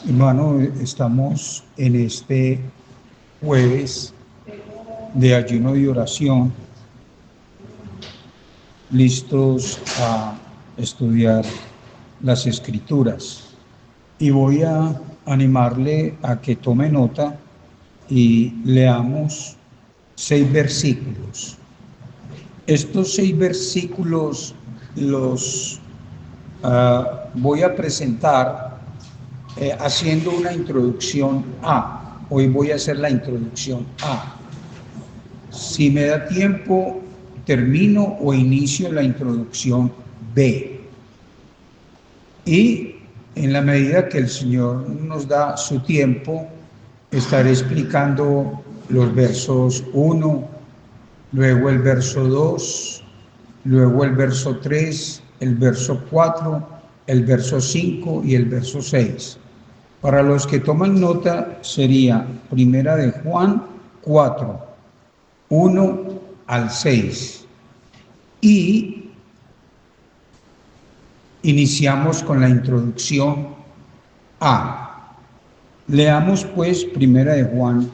Hermano, estamos en este jueves de ayuno y oración, listos a estudiar las Escrituras. Y voy a animarle a que tome nota y leamos 6 versículos. Estos 6 versículos los voy a presentar haciendo una introducción A. Hoy voy a hacer la introducción A. Si me da tiempo, termino o inicio la introducción B. Y en la medida que el Señor nos da su tiempo, estaré explicando los versos 1, luego el verso 2, luego el verso 3, el verso 4, el verso 5 y el verso 6. Para los que toman nota, sería Primera de Juan 4, 1 al 6. Y iniciamos con la introducción A. Leamos pues Primera de Juan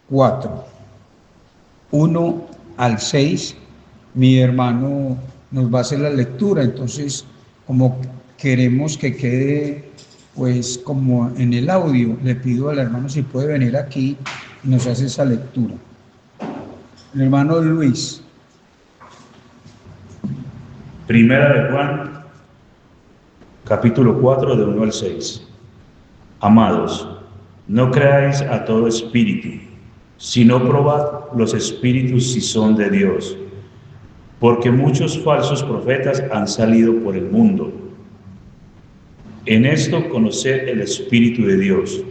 4, 1 al 6. Mi hermano nos va a hacer la lectura, entonces como queremos que quede pues como en el audio, le pido al hermano si puede venir aquí y nos hace esa lectura. El hermano Luis. Primera de Juan, capítulo 4, de 1 al 6. Amados, no creáis a todo espíritu, sino probad los espíritus si son de Dios, porque muchos falsos profetas han salido por el mundo. En esto conoced el Espíritu de Dios.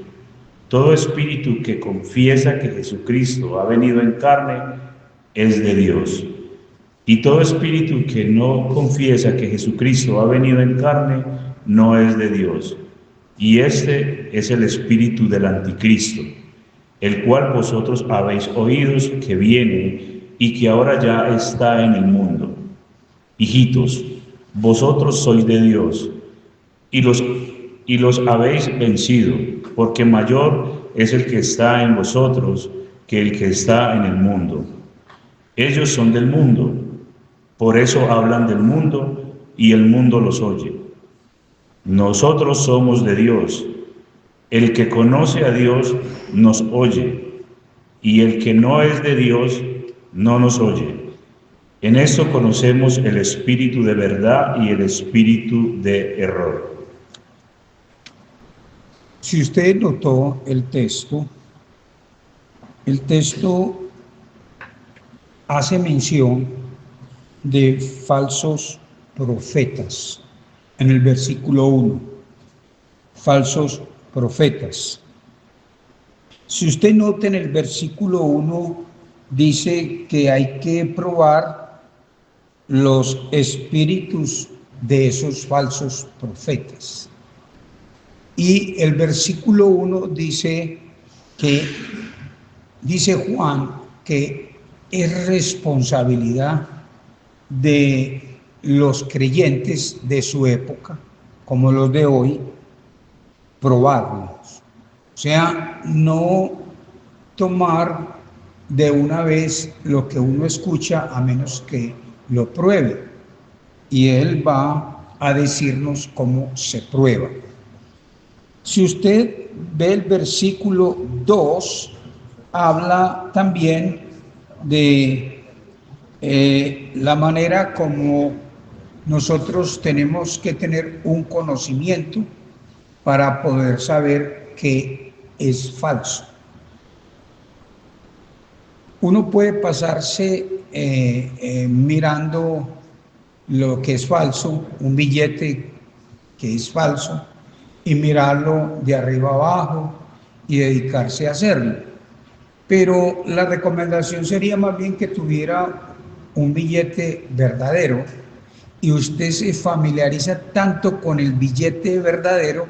Todo espíritu que confiesa que Jesucristo ha venido en carne es de Dios. Y todo espíritu que no confiesa que Jesucristo ha venido en carne no es de Dios. Y este es el espíritu del anticristo, el cual vosotros habéis oído que viene y que ahora ya está en el mundo. Hijitos, vosotros sois de Dios y los habéis vencido, porque mayor es el que está en vosotros que el que está en el mundo. Ellos son del mundo, por eso hablan del mundo y el mundo los oye. Nosotros somos de Dios. El que conoce a Dios nos oye, y el que no es de Dios no nos oye. En esto conocemos el espíritu de verdad y el espíritu de error. Si usted notó el texto hace mención de falsos profetas en el versículo 1. Falsos profetas. Si usted nota en el versículo 1, dice que hay que probar los espíritus de esos falsos profetas. Y el versículo 1 dice Juan que es responsabilidad de los creyentes de su época, como los de hoy, probarlos. O sea, no tomar de una vez lo que uno escucha a menos que lo pruebe. Y él va a decirnos cómo se prueba. Si usted ve el versículo 2, habla también de la manera como nosotros tenemos que tener un conocimiento para poder saber qué es falso. Uno puede pasarse mirando lo que es falso, un billete que es falso, y mirarlo de arriba abajo y dedicarse a hacerlo. Pero la recomendación sería más bien que tuviera un billete verdadero y usted se familiariza tanto con el billete verdadero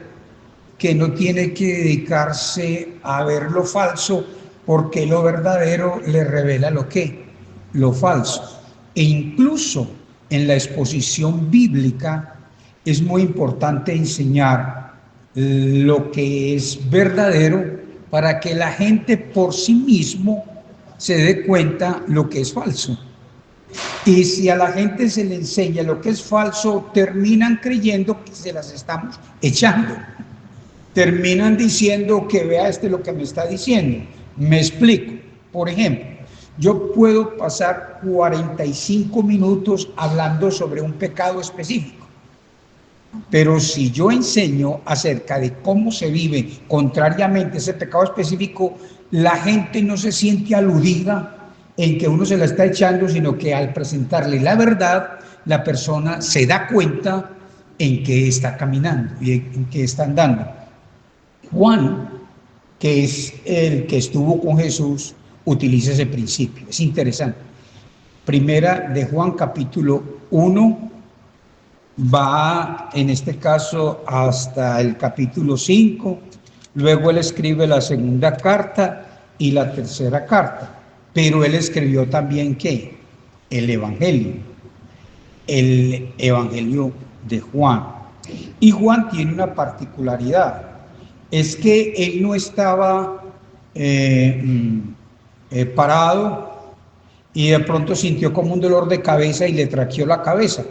que no tiene que dedicarse a ver lo falso, porque lo verdadero le revela lo falso. E incluso en la exposición bíblica es muy importante enseñar lo que es verdadero para que la gente por sí mismo se dé cuenta lo que es falso. Y si a la gente se le enseña lo que es falso, terminan creyendo que se las estamos echando. Terminan diciendo que vea lo que me está diciendo. Me explico. Por ejemplo, yo puedo pasar 45 minutos hablando sobre un pecado específico. Pero si yo enseño acerca de cómo se vive contrariamente ese pecado específico, la gente no se siente aludida en que uno se la está echando, sino que al presentarle la verdad, la persona se da cuenta en qué está caminando y en qué está andando. Juan, que es el que estuvo con Jesús, utiliza ese principio. Es interesante. Primera de Juan, capítulo 1, va en este caso hasta el capítulo 5, luego él escribe la segunda carta y la tercera carta, pero él escribió también ¿qué? El Evangelio de Juan. Y Juan tiene una particularidad, es que él no estaba parado y de pronto sintió como un dolor de cabeza y le traqueó la cabeza.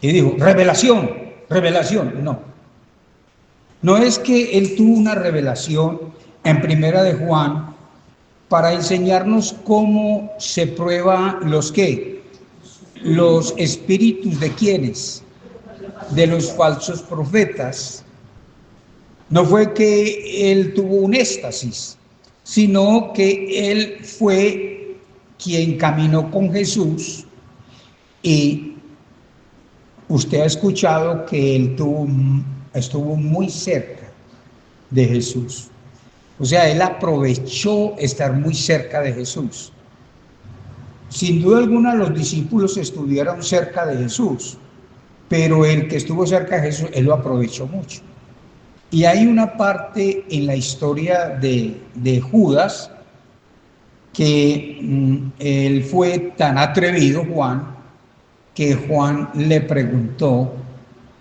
Y dijo, revelación, revelación. No. No es que él tuvo una revelación en Primera de Juan para enseñarnos cómo se prueba los espíritus de quienes, de los falsos profetas. No fue que él tuvo un éxtasis, sino que él fue quien caminó con Jesús y usted ha escuchado que él estuvo muy cerca de Jesús. O sea, él aprovechó estar muy cerca de Jesús. Sin duda alguna los discípulos estuvieron cerca de Jesús, pero el que estuvo cerca de Jesús, él lo aprovechó mucho. Y hay una parte en la historia de Judas que él fue tan atrevido, Juan, que Juan le preguntó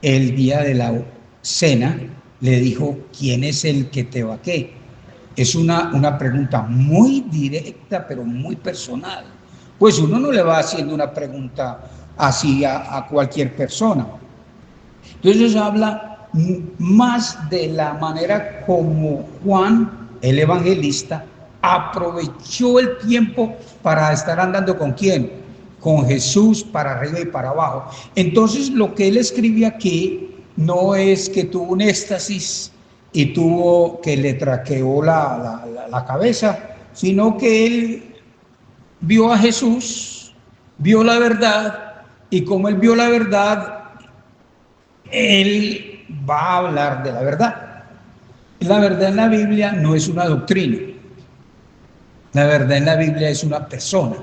el día de la cena, le dijo, ¿quién es el que te va a qué? Es una pregunta muy directa, pero muy personal. Pues uno no le va haciendo una pregunta así a cualquier persona. Entonces habla más de la manera como Juan, el evangelista, aprovechó el tiempo para estar andando ¿con quién? Con Jesús para arriba y para abajo. Entonces lo que él escribe aquí no es que tuvo un éxtasis y tuvo que le traqueó la cabeza, sino que él vio a Jesús, vio la verdad, y como él vio la verdad, él va a hablar de la verdad. La verdad en la Biblia no es una doctrina. La verdad en la Biblia es una persona.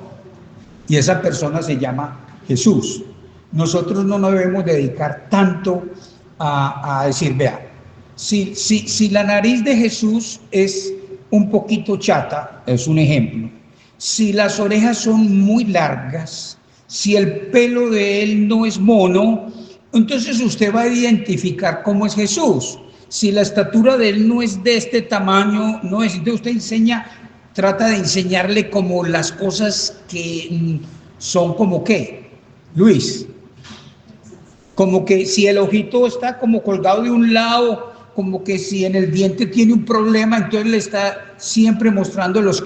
Y esa persona se llama Jesús. Nosotros no nos debemos dedicar tanto a decir, vea, si la nariz de Jesús es un poquito chata, es un ejemplo, si las orejas son muy largas, si el pelo de él no es mono, entonces usted va a identificar cómo es Jesús. Si la estatura de él no es de este tamaño, no es, entonces usted trata de enseñarle como las cosas que son como qué, Luis, como que si el ojito está como colgado de un lado, como que si en el diente tiene un problema, entonces le está siempre mostrando los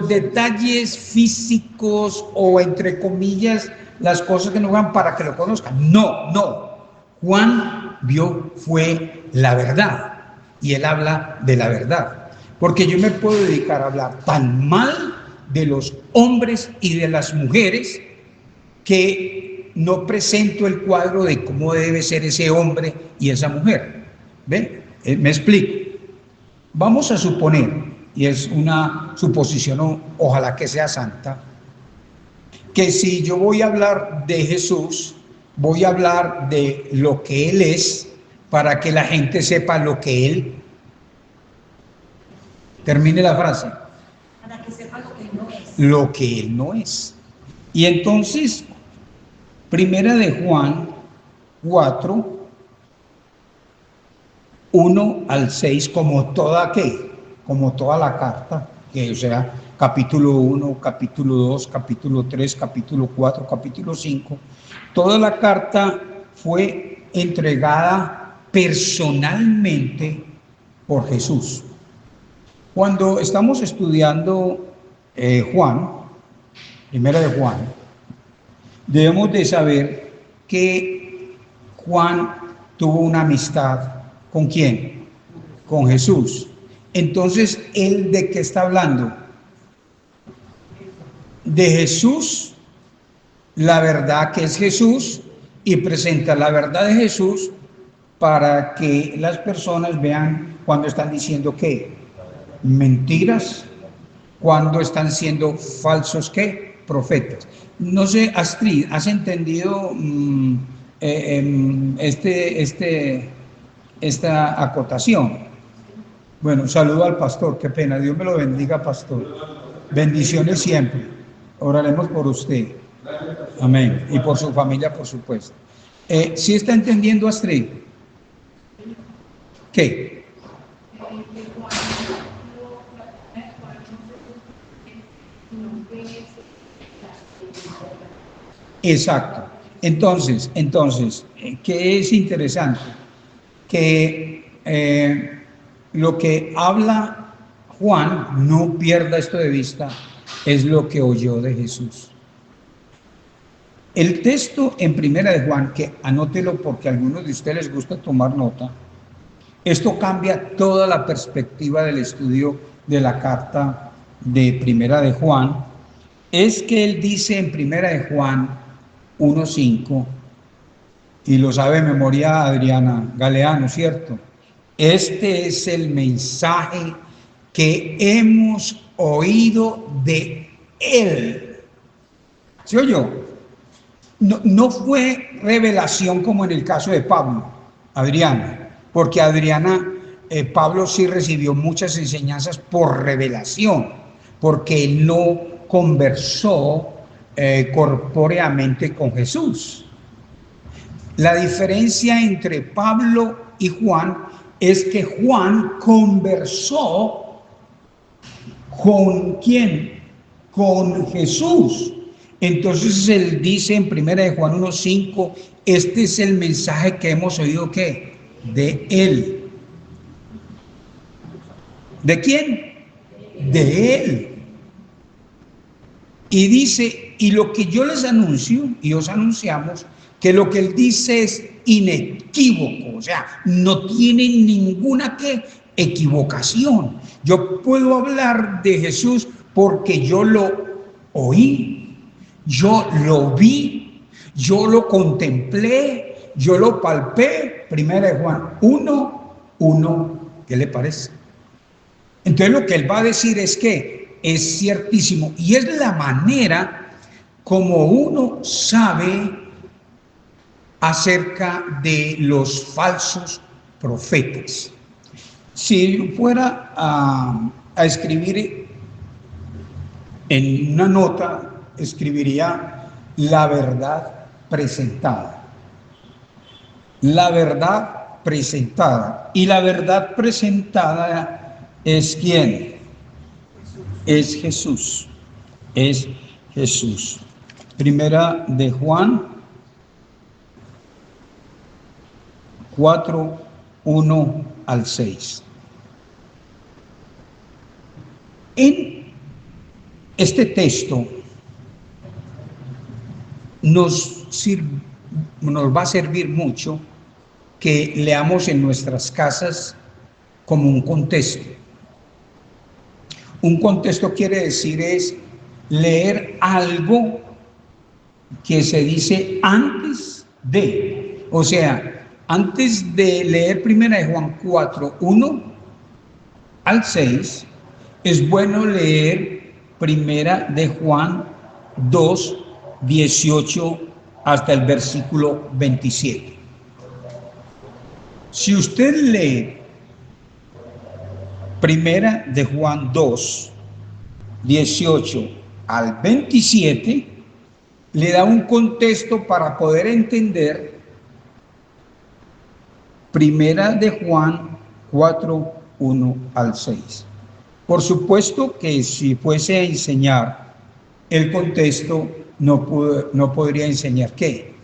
detalles físicos o entre comillas las cosas que no van para que lo conozcan. No, Juan fue la verdad y él habla de la verdad, porque yo me puedo dedicar a hablar tan mal de los hombres y de las mujeres que no presento el cuadro de cómo debe ser ese hombre y esa mujer. ¿Ven? Me explico. Vamos a suponer, y es una suposición, ojalá que sea santa, que si yo voy a hablar de Jesús, voy a hablar de lo que Él es, para que la gente sepa lo que Él... Termine la frase. Para que sepa lo que Él no es. Lo que Él no es. Y entonces, Primera de Juan 4, 1 al 6, como toda la carta, que o sea, capítulo 1, capítulo 2, capítulo 3, capítulo 4, capítulo 5, toda la carta fue entregada personalmente por Jesús. Cuando estamos estudiando Juan, primera de Juan, debemos de saber que Juan tuvo una amistad ¿con quién? Con Jesús. Entonces, ¿él de qué está hablando? De Jesús, la verdad que es Jesús, y presenta la verdad de Jesús para que las personas vean cuando están diciendo ¿qué? Mentiras, cuando están siendo falsos ¿qué? Profetas. No sé, Astrid, ¿has entendido esta acotación? Bueno, saludo al pastor, qué pena, Dios me lo bendiga, pastor. Bendiciones siempre. Oraremos por usted. Amén. Y por su familia, por supuesto. ¿Sí está entendiendo, Astrid? ¿Qué? Exacto. Entonces, ¿qué es interesante? Que lo que habla Juan, no pierda esto de vista, es lo que oyó de Jesús. El texto en primera de Juan, que anótelo porque a algunos de ustedes les gusta tomar nota, esto cambia toda la perspectiva del estudio de la carta de primera de Juan, es que él dice en primera de Juan 1:5, y lo sabe de memoria Adriana Galeano, ¿cierto? Este es el mensaje que hemos oído de él. ¿Sí oyó? No fue revelación como en el caso de Pablo, Adriana, porque Pablo sí recibió muchas enseñanzas por revelación, porque él no conversó corpóreamente con Jesús. La diferencia entre Pablo y Juan es que Juan conversó ¿con quién? Con Jesús. Entonces él dice en primera de Juan 1:5, este es el mensaje que hemos oído ¿qué? De él. ¿De quién? De él. Y dice, y lo que yo les anuncio, y os anunciamos, que lo que él dice es inequívoco, o sea, no tiene ninguna equivocación. Yo puedo hablar de Jesús porque yo lo oí, yo lo vi, yo lo contemplé, yo lo palpé. Primera de Juan 1:1, ¿qué le parece? Entonces lo que él va a decir es que es ciertísimo y es la manera como uno sabe acerca de los falsos profetas. Si fuera a escribir en una nota, escribiría la verdad presentada. La verdad presentada. Y la verdad presentada es ¿quién? Es Jesús. Es Jesús. Primera de Juan 4:1 al 6. En este texto nos va a servir mucho que leamos en nuestras casas como un contexto. Un contexto quiere decir es leer algo que se dice antes de, o sea, antes de leer primera de Juan 4:1 al 6, es bueno leer primera de Juan 2:18 hasta el versículo 27. Si usted lee primera de Juan 2:18 al 27, le da un contexto para poder entender primera de Juan 4, 1 al 6. Por supuesto que si fuese a enseñar el contexto, no podría enseñar ¿qué?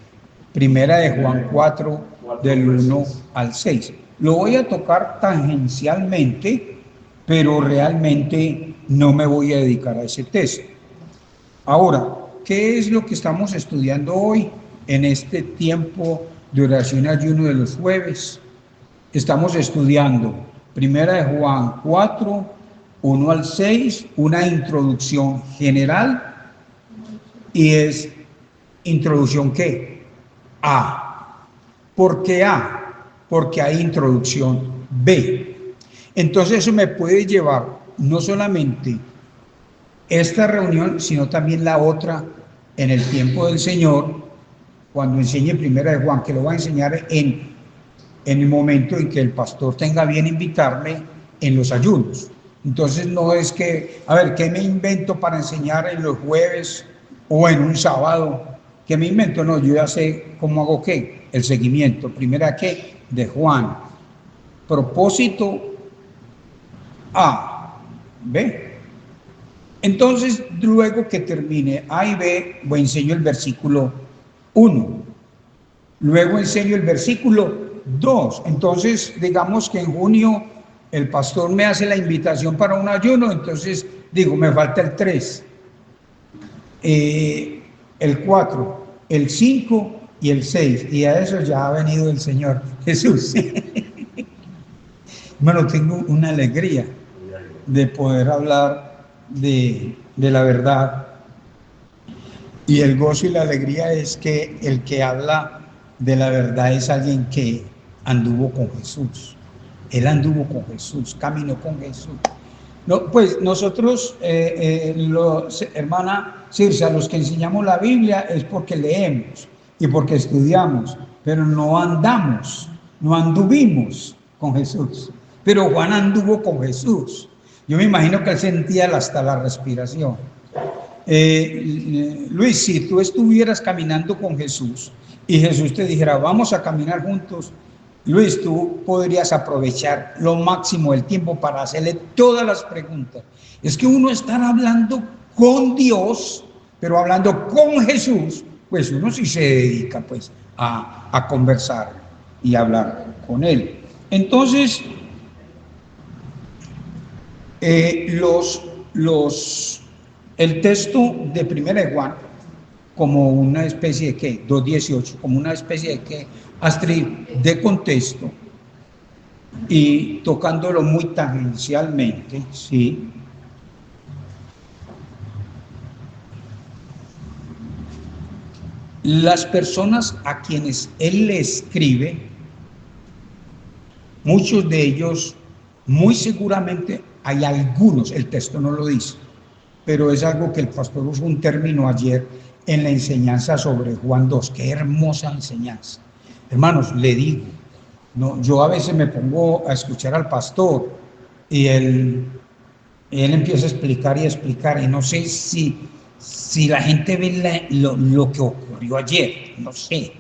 Primera de Juan 4, del 1 al 6. Lo voy a tocar tangencialmente, pero realmente no me voy a dedicar a ese texto. Ahora, ¿qué es lo que estamos estudiando hoy en este tiempo de oración y ayuno de los jueves? Estamos estudiando Primera de Juan 4, 1 al 6, una introducción general, y es introducción ¿qué? A. ¿Por qué A? Porque hay introducción B. Entonces eso me puede llevar no solamente esta reunión, sino también la otra en el tiempo del Señor, cuando enseñe Primera de Juan, que lo va a enseñar en el momento en que el pastor tenga bien invitarme en los ayunos. Entonces no es que, a ver, ¿qué me invento para enseñar en los jueves o en un sábado? ¿Qué me invento? No, yo ya sé cómo hago qué, el seguimiento. Primera ¿qué? De Juan. Propósito A, B. Entonces, luego que termine A y B, voy enseño el versículo 1. Luego enseño el versículo 2. Entonces, digamos que en junio el pastor me hace la invitación para un ayuno, entonces digo, me falta el 3, el 4, el 5 y el 6. Y a eso ya ha venido el Señor Jesús. Bueno, tengo una alegría de poder hablar de la verdad. Y el gozo y la alegría es que el que habla de la verdad es alguien que anduvo con Jesús. Él anduvo con Jesús, caminó con Jesús. No, pues nosotros, hermana Circe, a los que enseñamos la Biblia es porque leemos y porque estudiamos, pero no andamos, no anduvimos con Jesús. Pero Juan anduvo con Jesús. Yo me imagino que él sentía hasta la respiración. Luis, si tú estuvieras caminando con Jesús y Jesús te dijera, vamos a caminar juntos, Luis, tú podrías aprovechar lo máximo del tiempo para hacerle todas las preguntas. Es que uno está hablando con Dios, pero hablando con Jesús, pues uno sí se dedica pues a conversar y hablar con Él. Entonces, el texto de Primera de Juan, como una especie de ¿qué? 2:18, como una especie de ¿qué? Astrid, de contexto, y tocándolo muy tangencialmente, ¿sí? Las personas a quienes él le escribe, muchos de ellos, muy seguramente hay algunos, el texto no lo dice, pero es algo que el pastor usó un término ayer en la enseñanza sobre Juan 2, qué hermosa enseñanza. Hermanos, le digo, no, yo a veces me pongo a escuchar al pastor y él empieza a explicar y no sé si la gente ve lo que ocurrió ayer, no sé,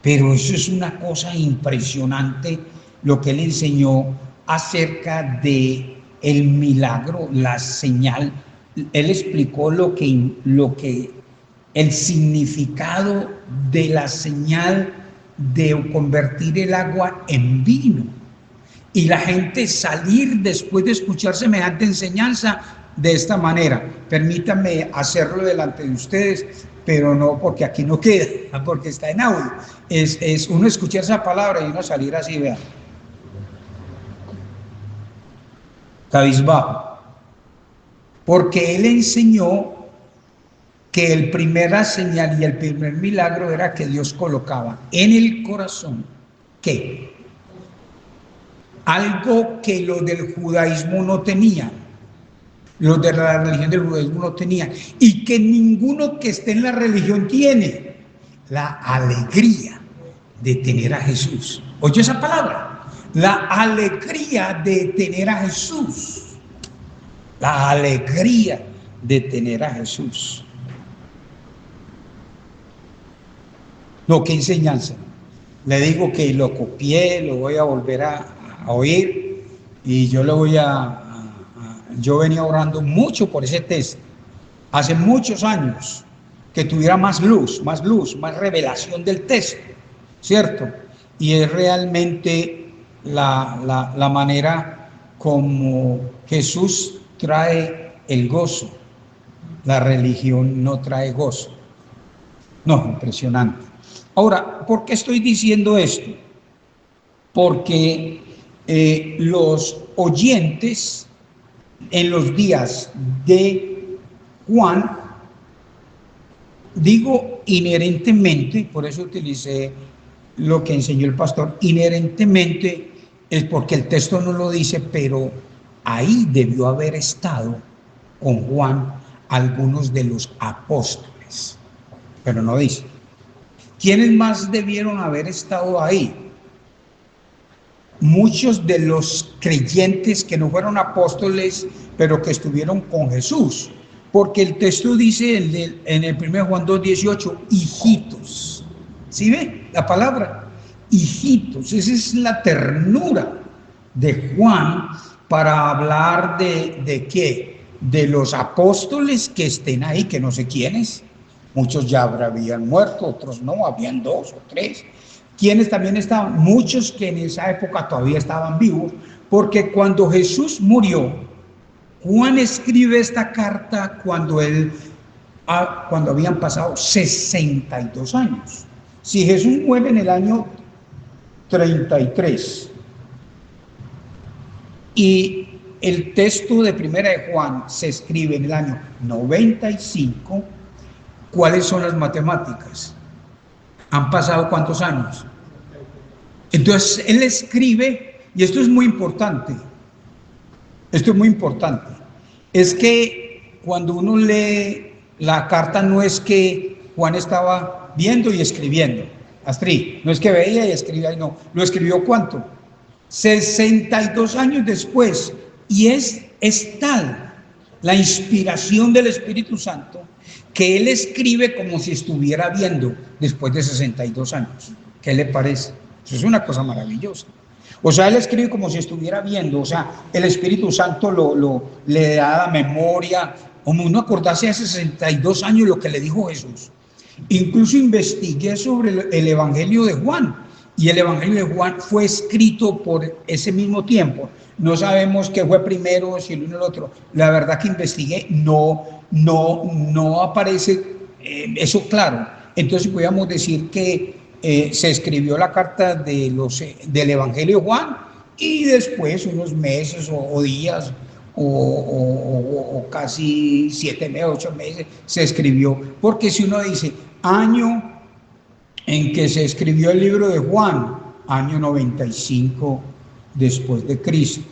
pero eso es una cosa impresionante lo que él enseñó acerca de el milagro, la señal. Él explicó el significado de la señal de convertir el agua en vino. Y la gente salir después de escuchar semejante enseñanza de esta manera. Permítanme hacerlo delante de ustedes, pero no porque aquí no queda, porque está en audio. Es uno escuchar esa palabra y uno salir así, vean. Cabizbajo. Porque él enseñó que el primera señal y el primer milagro era que Dios colocaba en el corazón, ¿qué? Algo que los del judaísmo no tenían, los de la religión del judaísmo no tenían, y que ninguno que esté en la religión tiene, la alegría de tener a Jesús. ¿Oye esa palabra? La alegría de tener a Jesús. La alegría de tener a Jesús. No, qué enseñanza. Le digo que lo copié, lo voy a volver a a oír, y yo le voy yo venía orando mucho por ese texto, hace muchos años, que tuviera más luz, más revelación del texto, ¿cierto? Y es realmente la manera como Jesús trae el gozo. La religión no trae gozo. No, impresionante. Ahora, ¿por qué estoy diciendo esto? Porque los oyentes en los días de Juan, digo inherentemente, por eso utilicé lo que enseñó el pastor, inherentemente es porque el texto no lo dice, pero ahí debió haber estado con Juan algunos de los apóstoles, pero no dice. ¿Quiénes más debieron haber estado ahí? Muchos de los creyentes que no fueron apóstoles, pero que estuvieron con Jesús, porque el texto dice en el 1 Juan 2:18, hijitos. ¿Sí ve la palabra? Hijitos. Esa es la ternura de Juan para hablar de ¿qué? De los apóstoles que estén ahí, que no sé quiénes. Muchos ya habían muerto, otros no, habían 2 o 3. ¿Quiénes también estaban? Muchos que en esa época todavía estaban vivos, porque cuando Jesús murió, Juan escribe esta carta cuando habían pasado 62 años. Si Jesús muere en el año 33 y el texto de Primera de Juan se escribe en el año 95, ¿cuáles son las matemáticas? ¿Han pasado cuántos años? Entonces él escribe, y esto es muy importante, es que cuando uno lee la carta no es que Juan estaba viendo y escribiendo, Astrid, no es que veía y escribía, no, lo escribió ¿cuánto? 62 años después, y es tal la inspiración del Espíritu Santo que él escribe como si estuviera viendo después de 62 años. ¿Qué le parece? Eso es una cosa maravillosa. O sea, él escribe como si estuviera viendo, o sea, el Espíritu Santo le da la memoria, como uno acordarse hace 62 años lo que le dijo Jesús. Incluso investigué sobre el Evangelio de Juan, y el Evangelio de Juan fue escrito por ese mismo tiempo. No sabemos qué fue primero, si el uno o el otro. La verdad que investigué, no aparece eso claro. Entonces podríamos decir que se escribió la carta del Evangelio de Juan, y después, unos meses o días, o casi 7 meses, 8 meses, se escribió. Porque si uno dice año en que se escribió el libro de Juan, año 95 después de Cristo.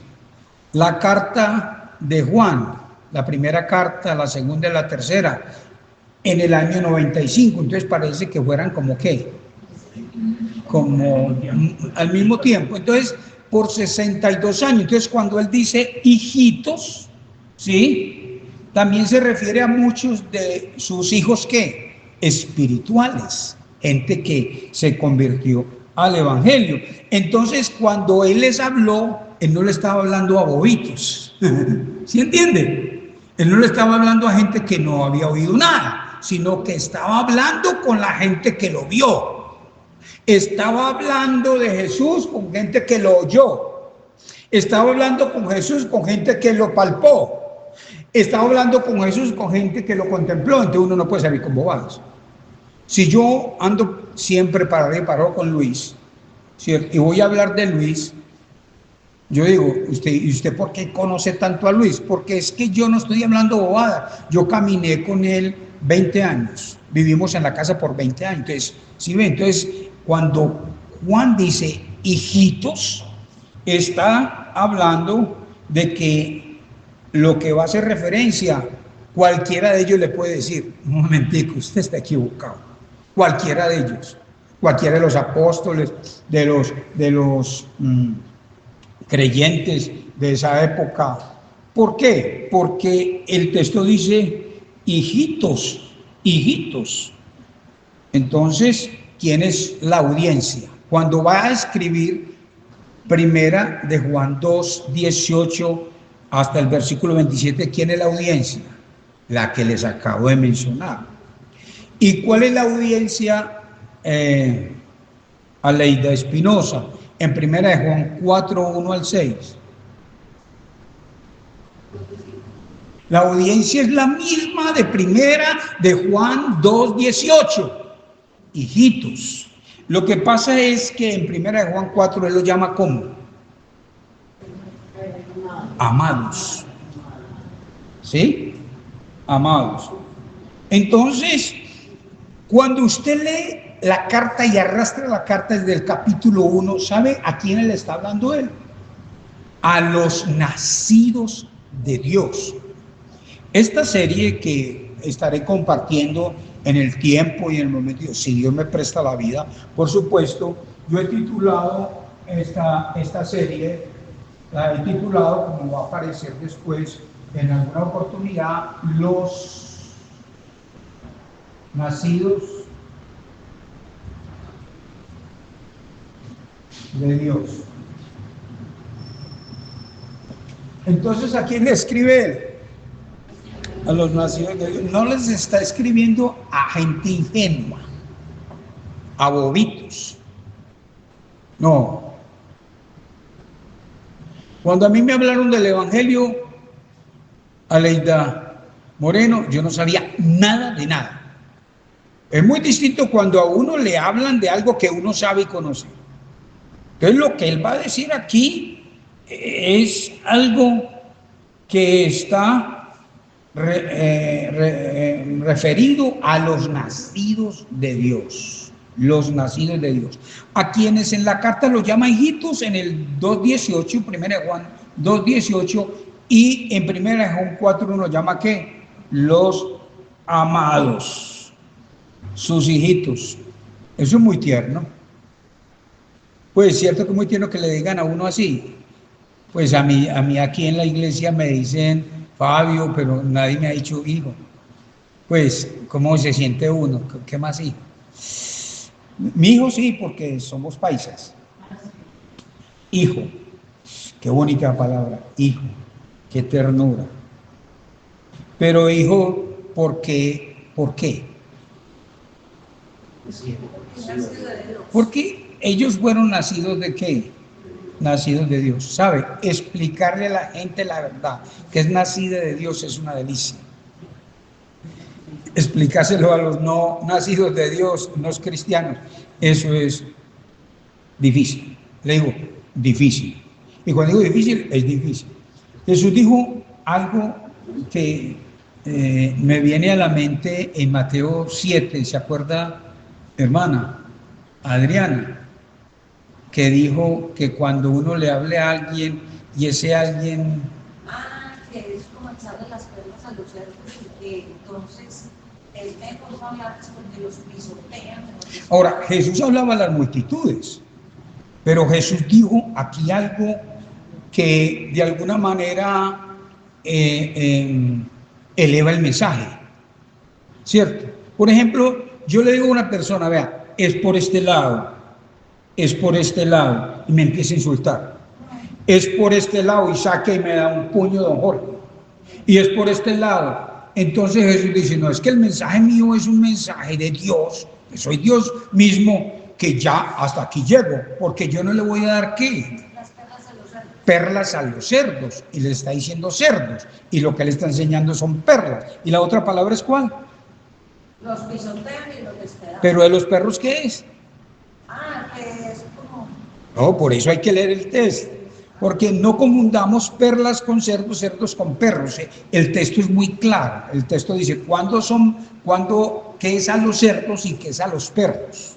La carta de Juan, la primera carta, la segunda y la tercera, en el año 95. Entonces parece que fueran como ¿qué? Como al mismo tiempo. Entonces, por 62 años. Entonces, cuando él dice hijitos, ¿sí? También se refiere a muchos de sus hijos ¿qué? Espirituales. Gente que se convirtió al Evangelio. Entonces, cuando él les habló, él no le estaba hablando a bobitos. ¿Sí entiende? Él no le estaba hablando a gente que no había oído nada, sino que estaba hablando con la gente que lo vio. Estaba hablando de Jesús con gente que lo oyó. Estaba hablando con Jesús con gente que lo palpó. Estaba hablando con Jesús con gente que lo contempló. Entonces uno no puede salir con bobadas. Si yo ando siempre para arriba y para abajo con Luis, ¿cierto? Y voy a hablar de Luis, yo digo, ¿y usted por qué conoce tanto a Luis? Porque es que yo no estoy hablando bobada. Yo caminé con él 20 años, vivimos en la casa por 20 años. Entonces, ¿sí ven? Entonces, cuando Juan dice hijitos, está hablando de que lo que va a hacer referencia, cualquiera de ellos le puede decir, un momentico, usted está equivocado. Cualquiera de ellos, cualquiera de los apóstoles, de los creyentes de esa época. ¿Por qué? Porque el texto dice hijitos, hijitos. Entonces, ¿quién es la audiencia? Cuando va a escribir Primera de Juan 2, 18 hasta el versículo 27, ¿quién es la audiencia? La que les acabo de mencionar. ¿Y cuál es la audiencia? Aleida Espinosa, en Primera de Juan 4, 1 al 6. La audiencia es la misma de Primera de Juan 2, 18. Hijitos. Lo que pasa es que en Primera de Juan 4 él lo llama como amados. ¿Sí? Amados. Entonces, cuando usted lee la carta y arrastra la carta desde el capítulo 1, ¿sabe a quién le está hablando él? A los nacidos de Dios. Esta serie que estaré compartiendo en el tiempo y en el momento, si Dios me presta la vida, por supuesto, yo he titulado esta serie, la he titulado, como va a aparecer después en alguna oportunidad, los nacidos de Dios. Entonces, ¿a quién le escribe él? A los nacidos de Dios. No les está escribiendo a gente ingenua, a bobitos. No. Cuando a mí me hablaron del Evangelio, Aleida Moreno, yo no sabía nada de nada. Es muy distinto cuando a uno le hablan de algo que uno sabe y conoce. Entonces lo que él va a decir aquí es algo que está referido a los nacidos de Dios. Los nacidos de Dios. A quienes en la carta los llama hijitos en el 2.18, 1 Juan 2.18, y en 1 Juan 4 nos llama ¿qué? Los amados, sus hijitos. Eso es muy tierno. Pues es cierto que es muy tierno que le digan a uno así. Pues a mí aquí en la iglesia me dicen Fabio, pero nadie me ha dicho hijo. Pues, ¿cómo se siente uno? ¿Qué más hijo? Mi hijo sí, porque somos paisas. Hijo, qué bonita palabra, hijo, qué ternura. Pero hijo, ¿por qué? ¿Por qué? Porque ellos fueron nacidos de ¿qué? Nacidos de Dios. ¿Sabe? Explicarle a la gente la verdad, que es nacida de Dios, es una delicia. Explicárselo a los no nacidos de Dios, no cristianos, eso es difícil. Le digo, difícil. Y cuando digo difícil, es difícil. Jesús dijo algo que me viene a la mente en Mateo 7, ¿se acuerda, hermana Adriana? Que dijo que cuando uno le hable a alguien y ese alguien... que es como echarle las perlas a los cerdos y que entonces es mejor hablarles porque los pisotean. Ahora, Jesús hablaba a las multitudes, pero Jesús dijo aquí algo que de alguna manera eleva el mensaje, ¿cierto? Por ejemplo, yo le digo a una persona, vea, es por este lado, y me empieza a insultar. Es por este lado y saca y me da un puño, don Jorge. Y es por este lado. Entonces Jesús dice, no, es que el mensaje mío es un mensaje de Dios, que soy Dios mismo, que ya hasta aquí llego, porque yo no le voy a dar ¿qué? Las perlas a los cerdos. Perlas a los cerdos, y le está diciendo cerdos, y lo que le está enseñando son perlas. ¿Y la otra palabra es cuál? Los pisotean y los despedan. ¿Pero de los perros qué es? Que es como... No, por eso hay que leer el texto, porque no confundamos perlas con cerdos, cerdos con perros. El texto es muy claro. El texto dice qué es a los cerdos y qué es a los perros.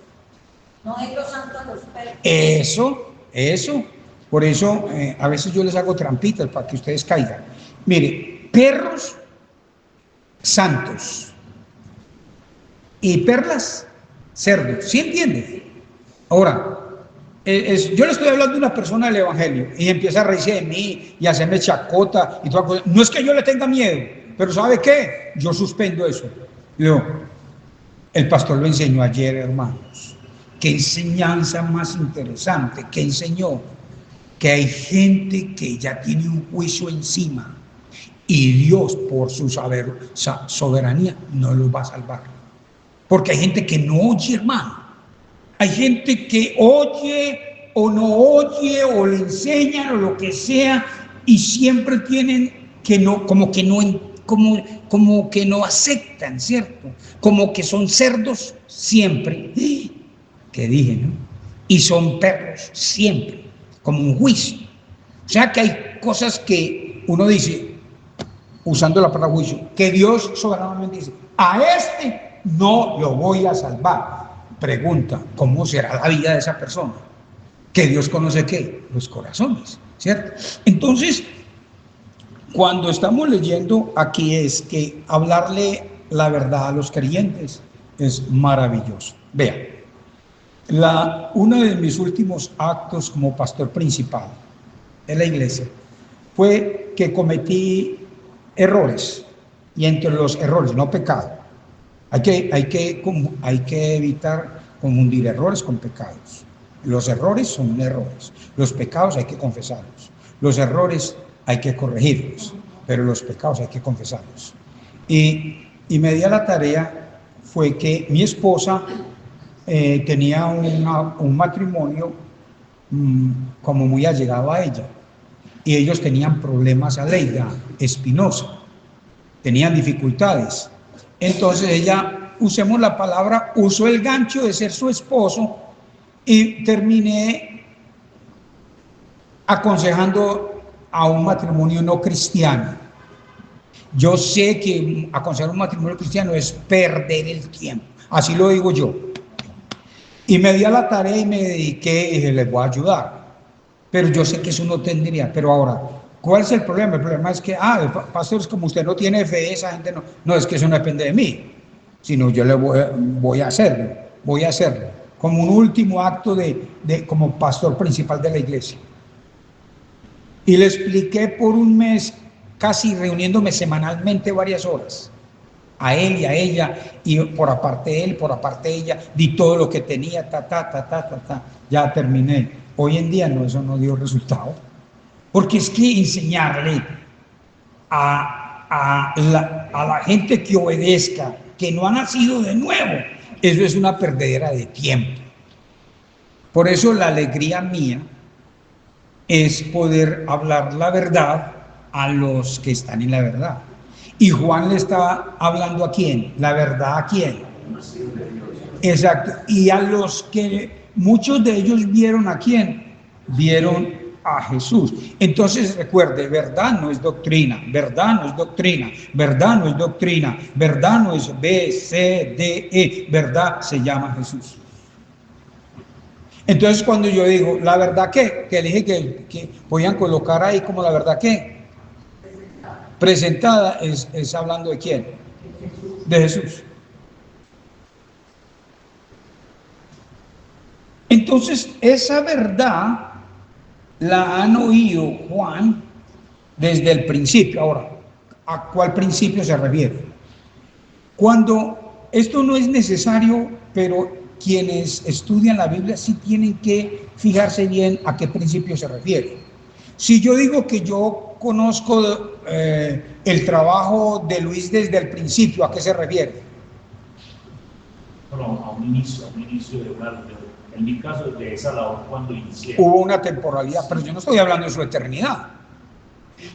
No es lo santo a los perros. Eso. Por eso a veces yo les hago trampitas para que ustedes caigan. Mire, perros santos y perlas cerdos. ¿Sí entiende? Ahora, yo le estoy hablando de una persona del Evangelio y empieza a reírse de mí y a hacerme chacota y toda cosa. No es que yo le tenga miedo, pero ¿sabe qué? Yo suspendo eso. El pastor lo enseñó ayer, hermanos. Qué enseñanza más interesante. ¿Qué enseñó? que hay gente que ya tiene un juicio encima y Dios por su soberanía no los va a salvar. Porque hay gente que no oye, hermano. Hay gente que oye o no oye o le enseñan o lo que sea y siempre tienen que no, como que no aceptan, ¿cierto? Como que son cerdos siempre. ¿Qué dije, no? Y son perros siempre, como un juicio. O sea que hay cosas que uno dice, usando la palabra juicio, que Dios soberanamente dice, a este no lo voy a salvar. Pregunta, ¿cómo será la vida de esa persona? Que Dios conoce ¿qué? Los corazones, ¿cierto? Entonces, cuando estamos leyendo aquí es que hablarle la verdad a los creyentes es maravilloso. Vean, uno de mis últimos actos como pastor principal en la iglesia fue que cometí errores, y entre los errores, no pecado. Hay que evitar confundir errores con pecados. Los errores son errores, los pecados hay que confesarlos, los errores hay que corregirlos, pero los pecados hay que confesarlos. Y me di a la tarea, fue que mi esposa tenía un matrimonio como muy allegado a ella, y ellos tenían problemas a Leida, Espinosa, tenían dificultades. Entonces ella, usemos la palabra, usó el gancho de ser su esposo y terminé aconsejando a un matrimonio no cristiano. Yo sé que aconsejar un matrimonio cristiano es perder el tiempo, así lo digo yo. Y me di a la tarea y me dediqué y dije, les voy a ayudar. Pero yo sé que eso no tendría. Pero ahora, ¿cuál es el problema? El problema es que, pastores, como usted no tiene fe, esa gente no. No, es que eso no depende de mí, sino yo le voy a hacerlo. Como un último acto como pastor principal de la iglesia. Y le expliqué por un mes, casi reuniéndome semanalmente varias horas, a él y a ella, y por aparte él, por aparte ella, di todo lo que tenía, ya terminé. Hoy en día no, eso no dio resultado, porque es que enseñarle a la gente que obedezca, que no ha nacido de nuevo, eso es una perdedera de tiempo. Por eso la alegría mía es poder hablar la verdad a los que están en la verdad. Y Juan le está hablando ¿a quién? ¿La verdad a quién? Exacto. Y a los que muchos de ellos vieron ¿a quién? Vieron a Jesús. Entonces recuerde, verdad no es doctrina, verdad no es doctrina, verdad no es doctrina, verdad no es B, C, D, E, verdad se llama Jesús. Entonces cuando yo digo, ¿la verdad qué? Que le dije que podían colocar ahí como la verdad qué. Presentada es hablando ¿de quién? De Jesús. Entonces, esa verdad la han oído Juan desde el principio. Ahora, ¿a cuál principio se refiere? Cuando esto no es necesario, pero quienes estudian la Biblia sí tienen que fijarse bien a qué principio se refiere. Si yo digo que yo conozco el trabajo de Luis desde el principio, ¿a qué se refiere? Bueno, a un inicio en mi caso, de esa labor cuando inicié. Hubo una temporalidad, pero yo no estoy hablando de su eternidad.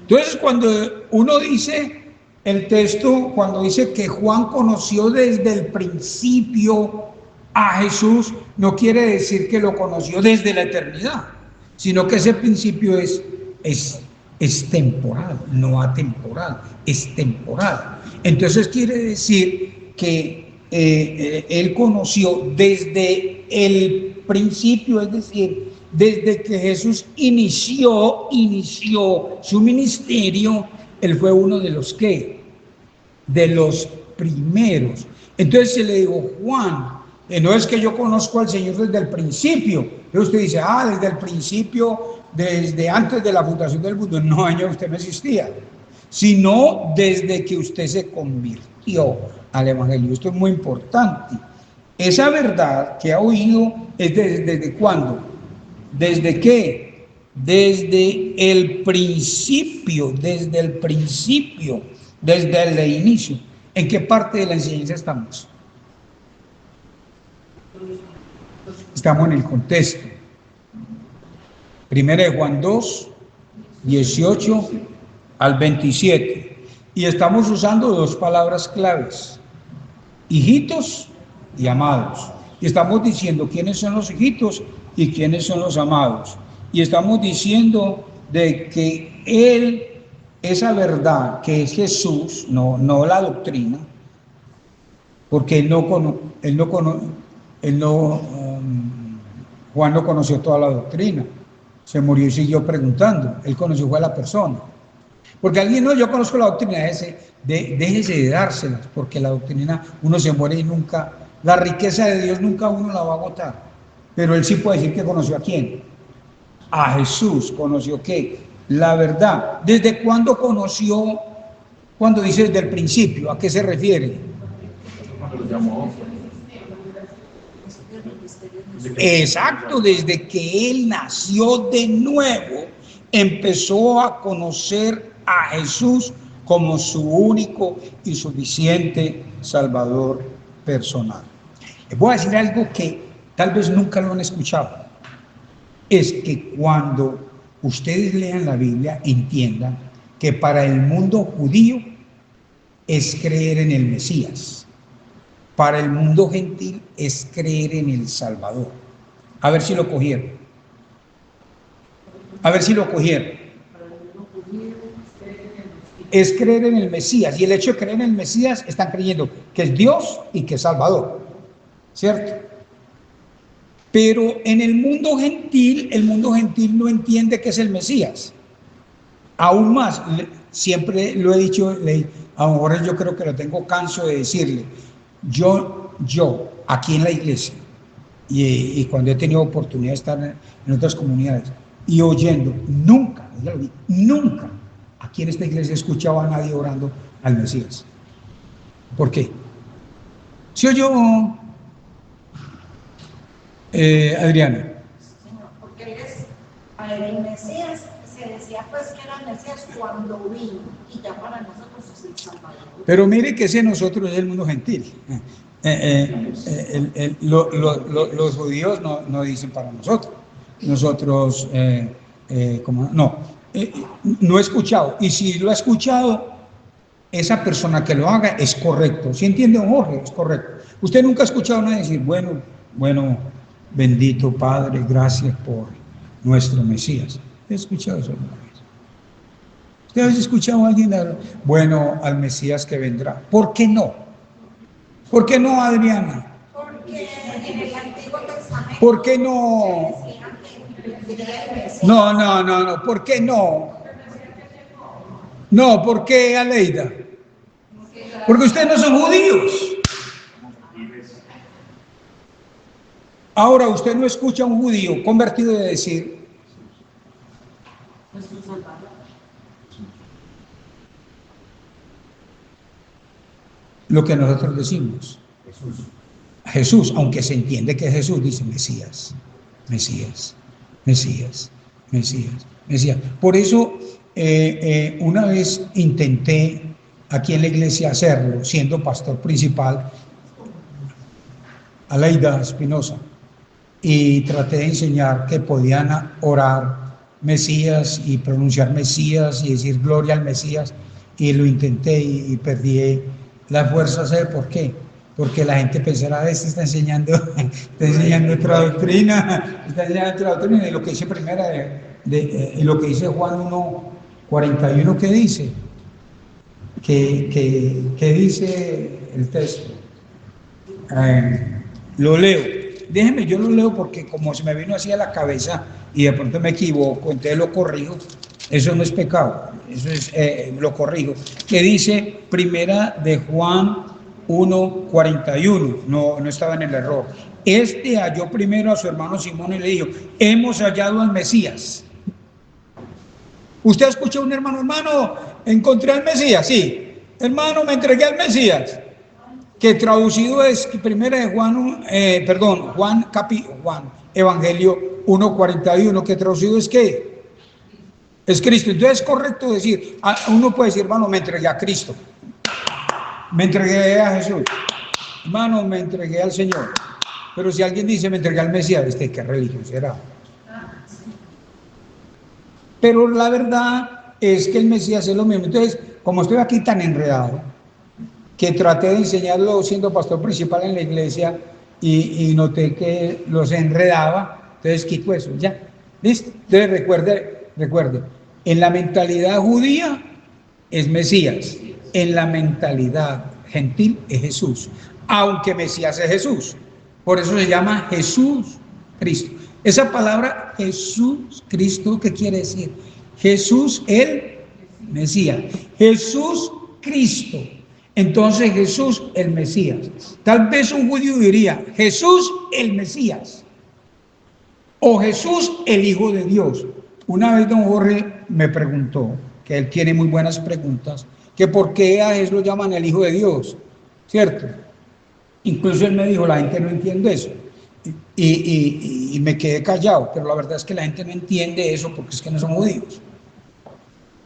Entonces, cuando uno dice el texto, cuando dice que Juan conoció desde el principio a Jesús, no quiere decir que lo conoció desde la eternidad, sino que ese principio es temporal, no atemporal, es temporal. Entonces quiere decir que él conoció desde el principio, es decir, desde que Jesús inició su ministerio, él fue uno de los de los primeros. Entonces se le dijo, Juan, no es que yo conozco al Señor desde el principio. Pero usted dice, desde el principio, desde antes de la fundación del mundo. No, señor, usted no existía, sino desde que usted se convirtió al Evangelio. Esto es muy importante. Esa verdad que ha oído es desde ¿cuándo? ¿Desde qué? desde el principio, desde el inicio. ¿En qué parte de la enseñanza estamos? Estamos en el contexto. Primera de Juan 2, 18 al 27. Y estamos usando dos palabras claves: hijitos y amados. Y estamos diciendo quiénes son los hijitos y quiénes son los amados. Y estamos diciendo de que Él, esa verdad que es Jesús, no la doctrina, porque Juan no conoció toda la doctrina, se murió y siguió preguntando. Él conoció fue a la persona. Porque alguien, no, yo conozco la doctrina, déjese de dárselas, porque la doctrina, uno se muere y nunca, la riqueza de Dios nunca uno la va a agotar. Pero él sí puede decir que conoció a quién. A Jesús. ¿Conoció qué? La verdad. ¿Desde cuándo conoció? Cuando dice desde el principio, ¿a qué se refiere? Exacto, desde que él nació de nuevo, empezó a conocer a Jesús como su único y suficiente Salvador personal. Les voy a decir algo que tal vez nunca lo han escuchado. Es que cuando ustedes lean la Biblia, entiendan que para el mundo judío es creer en el Mesías. Para el mundo gentil es creer en el Salvador. A ver si lo cogieron. A ver si lo cogieron. Es creer en el Mesías. Y el hecho de creer en el Mesías, están creyendo que es Dios y que es Salvador. ¿Cierto? Pero en el mundo gentil no entiende qué es el Mesías. Aún más, siempre lo he dicho, ahora yo creo que lo tengo canso de decirle. Yo, aquí en la iglesia, y cuando he tenido oportunidad de estar en otras comunidades, y oyendo, nunca, aquí en esta iglesia he escuchado a nadie orando al Mesías. ¿Por qué? Si oyó, Adriana. Porque el Mesías, se decía pues que era el Mesías cuando vino, y ya para nosotros es el Salvador. Pero mire que ese nosotros es el mundo gentil. Los judíos no dicen para nosotros. Nosotros, no he escuchado. Y si lo ha escuchado, esa persona que lo haga es correcto. ¿Sí entiende, don Jorge? Es correcto. Usted nunca ha escuchado a nadie decir, bueno, bendito Padre, gracias por nuestro Mesías. ¿He escuchado eso alguna vez? ¿Usted ha escuchado a alguien dar, bueno, al Mesías que vendrá? ¿Por qué no? ¿Por qué no, Adriana? Porque en el Antiguo Testamento. ¿Por qué no? No. ¿Por qué no? No, ¿por qué, Aleida? Porque ustedes no son judíos. Ahora, usted no escucha a un judío convertido de decir, lo que nosotros decimos. Jesús, aunque se entiende que Jesús dice Mesías. Por eso, una vez intenté aquí en la iglesia hacerlo, siendo pastor principal, Aleida Espinosa, y traté de enseñar que podían orar Mesías y pronunciar Mesías y decir gloria al Mesías, y lo intenté y perdí las fuerzas. ¿Sabe por qué? Porque la gente pensará, está enseñando otra doctrina, y lo que dice primera y lo que dice Juan 1:41, ¿qué dice? ¿Qué dice el texto? Lo leo. Déjeme, yo lo leo porque como se me vino así a la cabeza y de pronto me equivoco, entonces lo corrijo. Eso no es pecado, eso es, lo corrijo. Que dice primera de Juan 1:41, no estaba en el error. Este halló primero a su hermano Simón y le dijo, hemos hallado al Mesías. ¿Usted escuchó a un hermano, encontré al Mesías? Sí. Hermano, me entregué al Mesías. Que traducido es primera de Juan, Evangelio 1:41, que traducido es ¿qué? Es Cristo. Entonces es correcto decir, uno puede decir, hermano, me entregué a Cristo, me entregué a Jesús, hermano, me entregué al Señor. Pero si alguien dice, me entregué al Mesías, ¿qué religión será? Pero la verdad es que el Mesías es lo mismo. Entonces, como estoy aquí tan enredado, que traté de enseñarlo siendo pastor principal en la iglesia y noté que los enredaba, entonces quito eso, ya, ¿listo? Entonces recuerde, en la mentalidad judía es Mesías, en la mentalidad gentil es Jesús, aunque Mesías es Jesús, por eso se llama Jesús Cristo. Esa palabra Jesús Cristo, ¿qué quiere decir? Jesús el Mesías, Jesús Cristo. Entonces Jesús el Mesías. Tal vez un judío diría Jesús el Mesías o Jesús el Hijo de Dios. Una vez don Jorge me preguntó, que él tiene muy buenas preguntas, que por qué a Jesús lo llaman el Hijo de Dios, ¿cierto? Incluso él me dijo, la gente no entiende eso. Y me quedé callado, pero la verdad es que la gente no entiende eso porque es que no son judíos.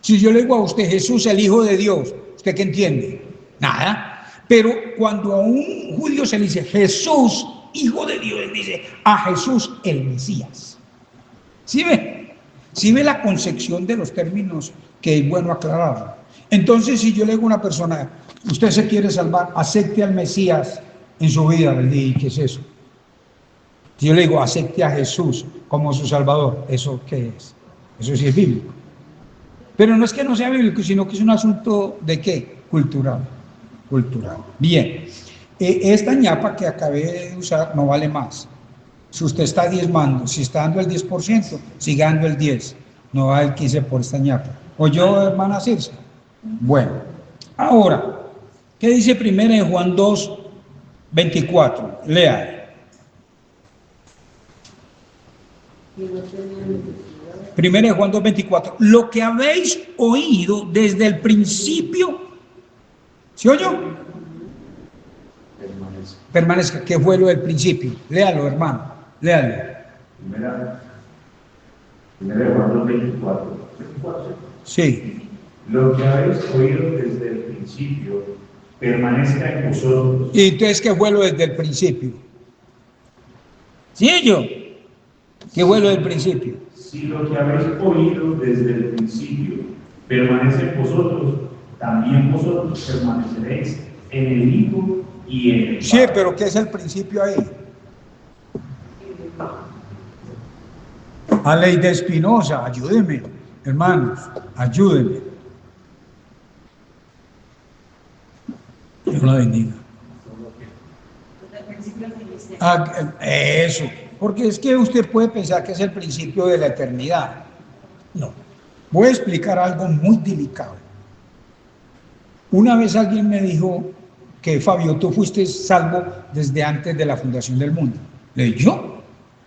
Si yo le digo a usted Jesús el Hijo de Dios, ¿usted qué entiende? Nada. Pero cuando a un judío se le dice Jesús Hijo de Dios, él dice a Jesús el Mesías. ¿Sí ve? ¿Sí ve la concepción de los términos que es bueno aclarar? Entonces, si yo le digo a una persona, usted se quiere salvar, acepte al Mesías en su vida, le digo, ¿qué es eso? Si yo le digo, acepte a Jesús como su Salvador, ¿eso qué es? Eso sí es bíblico. Pero no es que no sea bíblico, sino que es un asunto ¿de qué? Cultural. Bien. Esta ñapa que acabé de usar no vale más. Si usted está diezmando, si está dando el 10%, siga dando el 10%. No va el 15% por esta ñapa. ¿O yo, hermana Circe? Bueno. Ahora, ¿qué dice primero en Juan 2, 24? Lea. Primero de Juan 2:24, lo que habéis oído desde el principio, ¿sí oyó? Permanezca. ¿Qué fue lo del principio? Léalo, hermano, léalo. Primero de Juan 2:24. Sí. Lo que habéis oído desde el principio, permanezca en vosotros. ¿Y entonces qué fue lo desde el principio? ¿Sí yo? ¿Qué fue lo del principio? Si lo que habéis oído desde el principio permanece en vosotros, también vosotros permaneceréis en el Hijo y en el Padre. Sí, pero ¿qué es el principio ahí? A ley de Espinosa, ayúdenme, hermanos, ayúdenme. Dios la bendiga. Eso. Porque es que usted puede pensar que es el principio de la eternidad. No. Voy a explicar algo muy delicado. Una vez alguien me dijo que Fabio, tú fuiste salvo desde antes de la fundación del mundo. Le dije, yo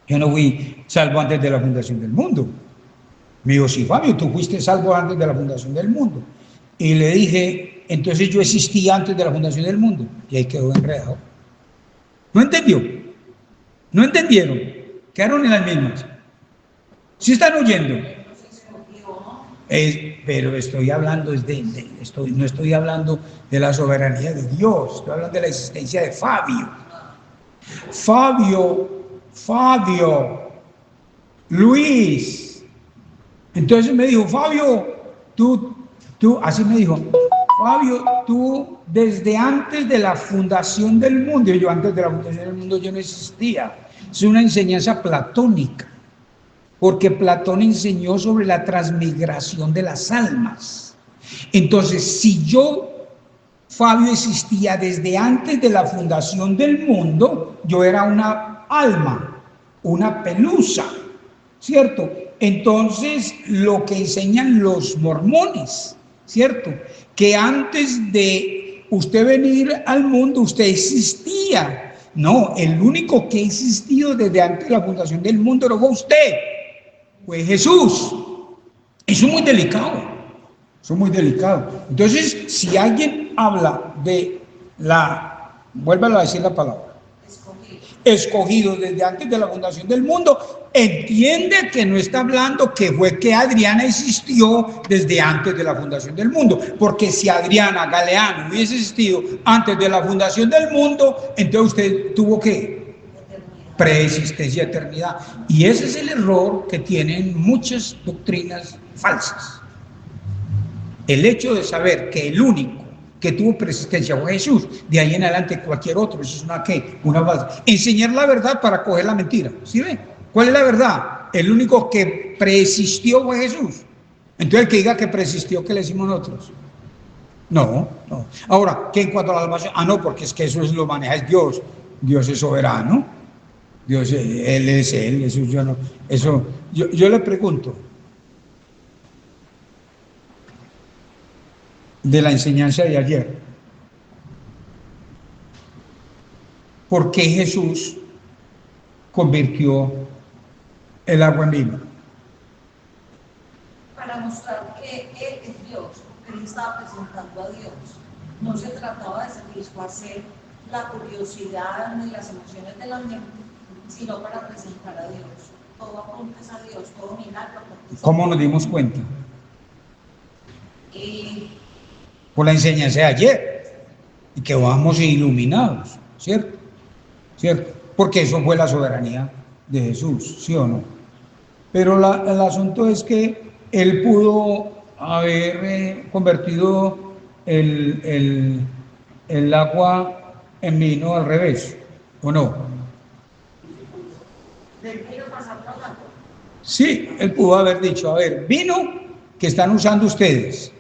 no fui salvo antes de la fundación del mundo. Me dijo, sí, Fabio, tú fuiste salvo antes de la fundación del mundo. Y le dije, entonces yo existí antes de la fundación del mundo. Y ahí quedó enredado. ¿No entendió? ¿No entendieron? Quedaron en las mismas. ¿Sí están oyendo? Pero estoy hablando, no estoy hablando de la soberanía de Dios, estoy hablando de la existencia de Fabio. Fabio, Luis. Entonces me dijo, Fabio, tú, así me dijo, Fabio, tú desde antes de la fundación del mundo, y yo antes de la fundación del mundo yo no existía. Es una enseñanza platónica, porque Platón enseñó sobre la transmigración de las almas. Entonces, si yo, Fabio, existía desde antes de la fundación del mundo, yo era una alma, una pelusa, ¿cierto? Entonces, lo que enseñan los mormones, ¿cierto? Que antes de usted venir al mundo, usted existía. No, el único que ha existido desde antes de la fundación del mundo no fue usted, fue Jesús. Eso es muy delicado. Entonces, si alguien habla de vuélvalo a decir la palabra, escogido desde antes de la fundación del mundo, entiende que no está hablando que fue que Adriana existió desde antes de la fundación del mundo, porque si Adriana Galeano hubiese existido antes de la fundación del mundo, entonces usted tuvo que preexistencia, eternidad. Y ese es el error que tienen muchas doctrinas falsas. El hecho de saber que el único que tuvo preexistencia fue Jesús, de ahí en adelante cualquier otro, eso es una falsa. Enseñar la verdad para coger la mentira, ¿sí ve? ¿Cuál es la verdad? El único que preexistió fue Jesús. Entonces el que diga que preexistió, ¿qué le decimos nosotros? No. Ahora, ¿qué en cuanto a la salvación? No, porque es que eso lo maneja es Dios. Dios es soberano. Dios, Él es Él. Eso yo no. Eso, yo le pregunto, de la enseñanza de ayer, ¿por qué Jesús convirtió el agua en vino? Para mostrar que Él es Dios, que Él estaba presentando a Dios. No se trataba de satisfacer la curiosidad ni las emociones de la mente, sino para presentar a Dios. Todo apunta a Dios, todo milagro apunta. ¿Cómo nos dimos cuenta? Por la enseñanza de ayer, y que vamos iluminados, ¿cierto? Porque eso fue la soberanía de Jesús, ¿sí o no? Pero el asunto es que Él pudo haber convertido el agua en vino al revés, ¿o no? ¿Del vino pasar por agua? Sí, Él pudo haber dicho, a ver, vino que están usando ustedes,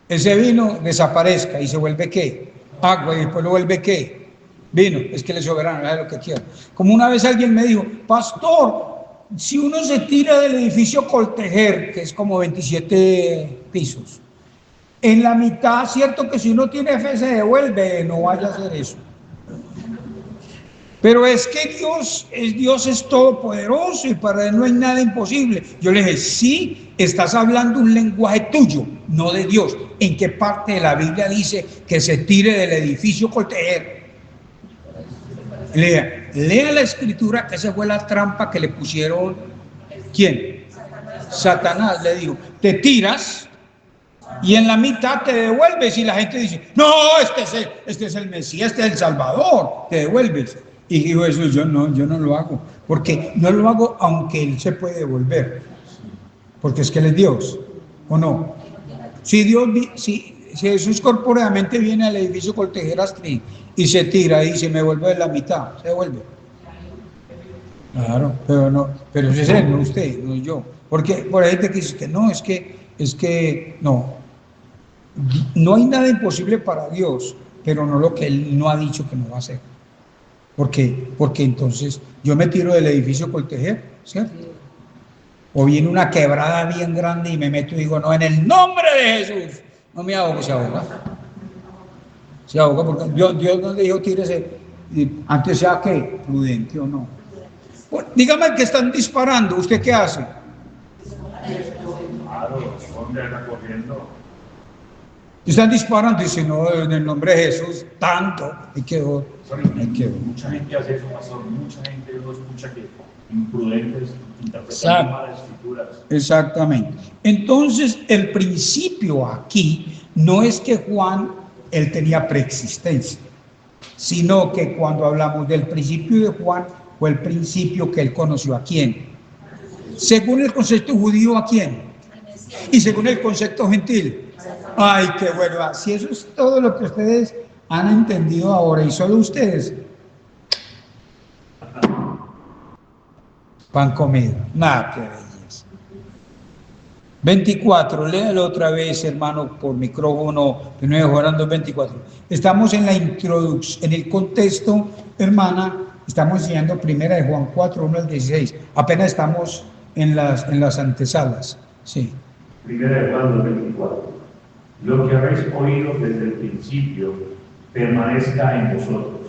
ese vino desaparezca y se vuelve ¿qué? Agua, y después lo vuelve ¿qué? Vino. Es que el soberano hace lo que quiera. Como una vez alguien me dijo, pastor, si uno se tira del edificio Coltejer, que es como 27 pisos, en la mitad, cierto que si uno tiene fe se devuelve, no vaya a hacer eso. Pero es que Dios es todopoderoso y para Él no hay nada imposible. Yo le dije, sí, estás hablando un lenguaje tuyo, no de Dios. ¿En qué parte de la Biblia dice que se tire del edificio Coltejer? Lea la escritura, que esa fue la trampa que le pusieron. ¿Quién? Satanás le dijo, te tiras y en la mitad te devuelves y la gente dice, no, este es el Mesías, este es el Salvador, te devuelves. Y dijo Jesús, yo no lo hago, porque no lo hago aunque Él se puede devolver, porque es que Él es Dios, ¿o no? Si Jesús corpóreamente viene al edificio Coltejer Astrid y se tira y se me vuelve de la mitad, se devuelve. Claro, pero ese es Él, no usted, no yo. Porque por ahí te dice que no, es que no hay nada imposible para Dios, pero no lo que Él no ha dicho que no va a hacer. Porque entonces yo me tiro del edificio Coltejer, ¿cierto? O viene una quebrada bien grande y me meto y digo, no, en el nombre de Jesús. No me ahogo, se ahoga. Se ahoga porque Dios no le dijo, tírese, antes sea que prudente o no. Bueno, dígame que están disparando, ¿usted qué hace? Están disparando y dice, no, en el nombre de Jesús, tanto, y quedó. Mucha gente hace eso, pastor, mucha gente no escucha que imprudentes interpretan mal las escrituras. Exactamente. Entonces, el principio aquí no es que Juan, él tenía preexistencia, sino que cuando hablamos del principio de Juan, fue el principio que él conoció a quién. Según el concepto judío, ¿a quién? Y según el concepto gentil. Ay, qué bueno. Si eso es todo lo que ustedes han entendido ahora y solo ustedes, pan comido. Nada, qué belleza. 24, léalo otra vez, hermano, por micrófono, que no es orando 24. Estamos en la introducción, en el contexto, hermana, estamos enseñando primera de Juan 4, 1 al 16. Apenas estamos en las antesalas. Sí. Primera de Juan 24. Lo que habéis oído desde el principio permanezca en vosotros.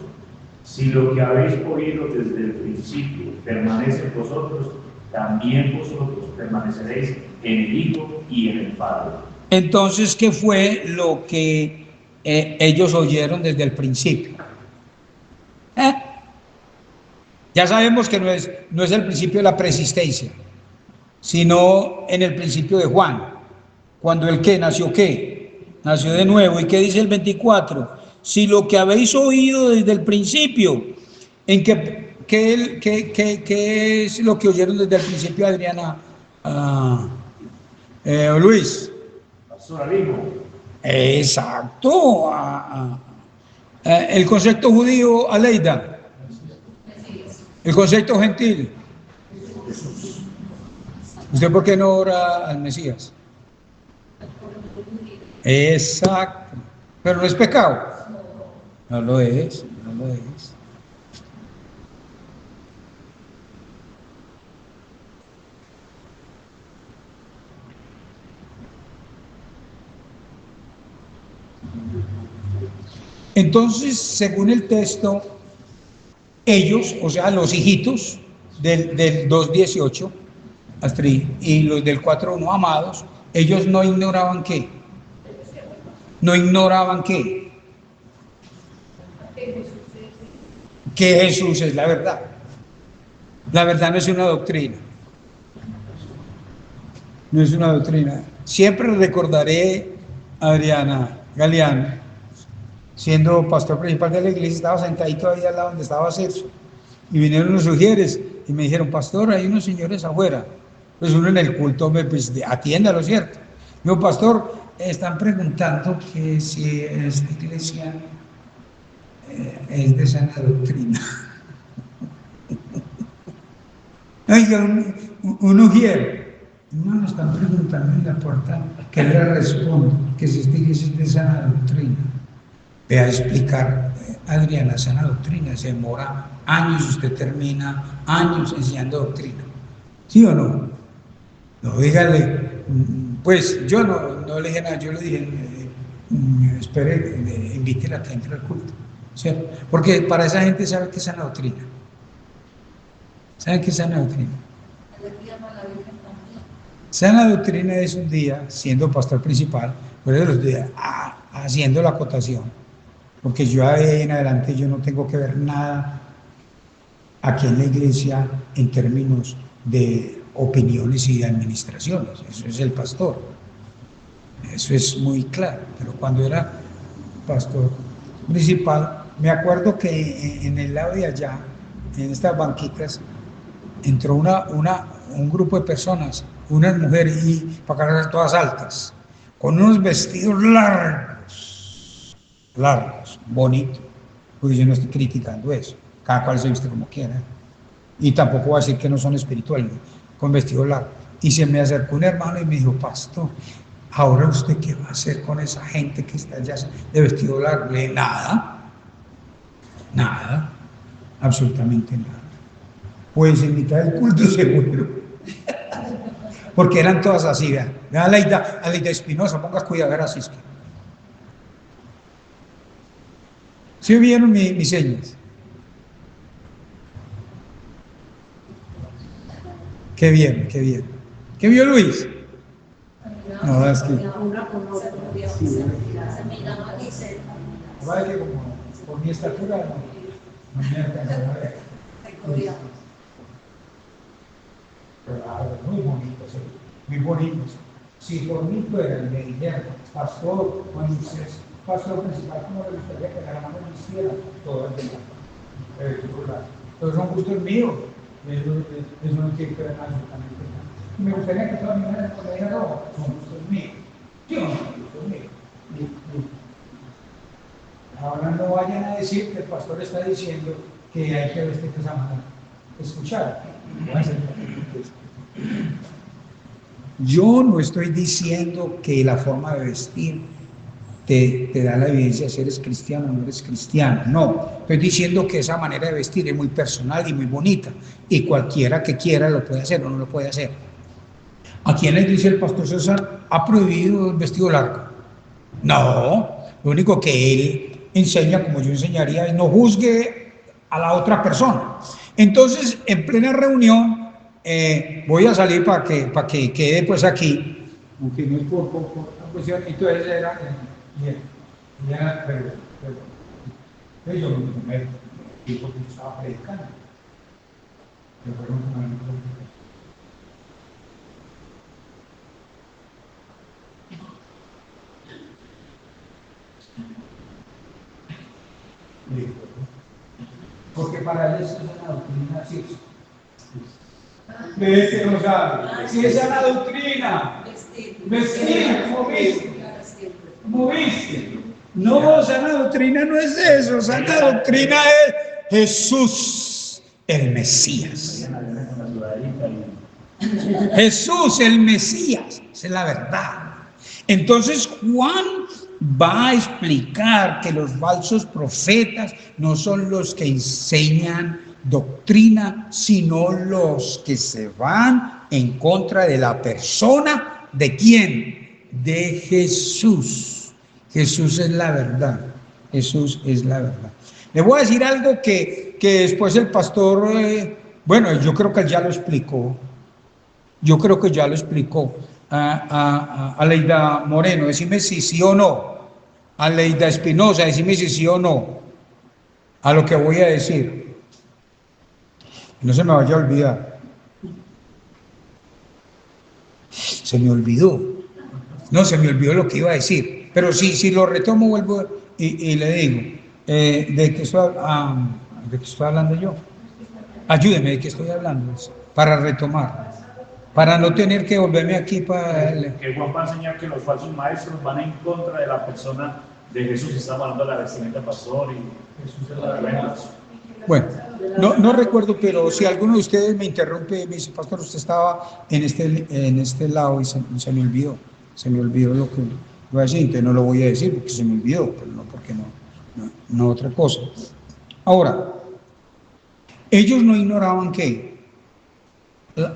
Si lo que habéis oído desde el principio permanece en vosotros, también vosotros permaneceréis en el Hijo y en el Padre. Entonces, ¿qué fue lo que ellos oyeron desde el principio? Ya sabemos que no es el principio de la persistencia, sino en el principio de Juan, cuando el que nació nació de nuevo. ¿Y qué dice el 24? Si lo que habéis oído desde el principio, en que es lo que oyeron desde el principio, Adriana, Luis. Personalismo. Exacto. El concepto judío, Aleida. El concepto gentil. ¿Usted por qué no ora al Mesías? Exacto. Pero no es pecado. No lo es, no lo es. Entonces, según el texto, ellos, o sea, los hijitos del 2:18, Astrid, y los del 4:1, amados, ellos no ignoraban qué. No ignoraban qué. Que Jesús es la verdad. La verdad no es una doctrina. No es una doctrina. Siempre recordaré a Adriana Galeano, siendo pastor principal de la iglesia, estaba sentadito ahí al lado donde estaba Celso. Y vinieron los sugieres y me dijeron, pastor, hay unos señores afuera. Pues uno en el culto me pues, atiéndalo, ¿cierto? Yo, pastor, están preguntando que si esta iglesia es de sana doctrina. Oiga, un ujier. No, nos están preguntando en la puerta, ¿qué le respondo? Que si esta iglesia es de sana doctrina. Ve a explicar, Adriana, la sana doctrina se demora años, usted termina años enseñando doctrina. ¿Sí o no? No, dígale, pues yo no le dije nada, yo le dije, espere, invítela a que entre al culto. ¿Cierto? Porque para esa gente sabe que es sana doctrina. ¿Saben qué es sana doctrina? Sana doctrina es un día, siendo pastor principal, pero de los días, haciendo la acotación, porque yo de ahí en adelante yo no tengo que ver nada aquí en la iglesia en términos de opiniones y de administraciones, eso es el pastor, eso es muy claro, pero cuando era pastor principal, me acuerdo que en el lado de allá, en estas banquitas, entró un grupo de personas, unas mujeres, y para acá todas altas, con unos vestidos largos, bonitos, porque yo no estoy criticando eso, cada cual se viste como quiera, y tampoco voy a decir que no son espirituales, con vestidos largos. Y se me acercó un hermano y me dijo, pastor, ¿ahora usted qué va a hacer con esa gente que está allá de vestido largo? Le dije, nada, absolutamente nada. Pues en mitad del culto se fueron. Porque eran todas así, vean. Vean a Aleida Espinosa, pongas cuidado, verás así. ¿Sí vieron mis señas? Qué bien, qué bien. ¿Qué vio Luis? No, es que... Vale, que como por mi estatura no me alcanza a ver. Muy bonitos, muy bonitos. Si por mí fuera y me dijeran, pastor, cuando usted es pastor principal, ¿cómo le gustaría que la mano me hiciera? Todo el día. Todos son gustos míos. Eso no tiene que ver absolutamente nada. Y me gustaría que todas mis mujeres me dijeran, no, son gustos míos. Yo no son gustos míos. Ahora no vayan a decir que el pastor está diciendo que hay que vestir de esa manera. Escuchar. Yo no estoy diciendo que la forma de vestir te da la evidencia de si eres cristiano o no eres cristiano. No, estoy diciendo que esa manera de vestir es muy personal y muy bonita. Y cualquiera que quiera lo puede hacer o no lo puede hacer. Aquí en la iglesia el pastor César ha prohibido el vestido largo. No, lo único que él enseña, como yo enseñaría, es no juzgue a la otra persona. Entonces, en plena reunión, voy a salir para que quede pues aquí, aunque no es por cuestión, entonces era, pero yo me porque estaba predicando. Porque para él eso es una doctrina, sí. ¿Ves que no sabe? Si esa es la doctrina, vestir, como viste. No, sana doctrina no es eso, sana doctrina es Jesús, el Mesías. Jesús, el Mesías, esa es la verdad. Entonces Juan va a explicar que los falsos profetas no son los que enseñan doctrina, sino los que se van en contra de la persona, ¿de quién? De Jesús. Jesús es la verdad. Jesús es la verdad. Le voy a decir algo que después el pastor, bueno, yo creo que él ya lo explicó. Yo creo que ya lo explicó. A Leida Moreno, decime si sí o no. A Leida Espinosa, decime si sí o no. A lo que voy a decir. No se me vaya a olvidar. Se me olvidó. No, se me olvidó lo que iba a decir. Pero si lo retomo, vuelvo y le digo. ¿De qué estoy hablando yo? Ayúdeme, ¿de qué estoy hablando? Para retomar. Para no tener que volverme aquí para... Que Juan va a enseñar que los falsos maestros van en contra de la persona de Jesús. Estamos hablando de la vestimenta pastor y Jesús es la verdad. Bueno, no recuerdo, pero si alguno de ustedes me interrumpe, me dice, pastor, usted estaba en este lado y se me olvidó. Se me olvidó lo que voy a decir, entonces no lo voy a decir porque se me olvidó, pero no porque no otra cosa. Ahora, ellos no ignoraban ¿qué?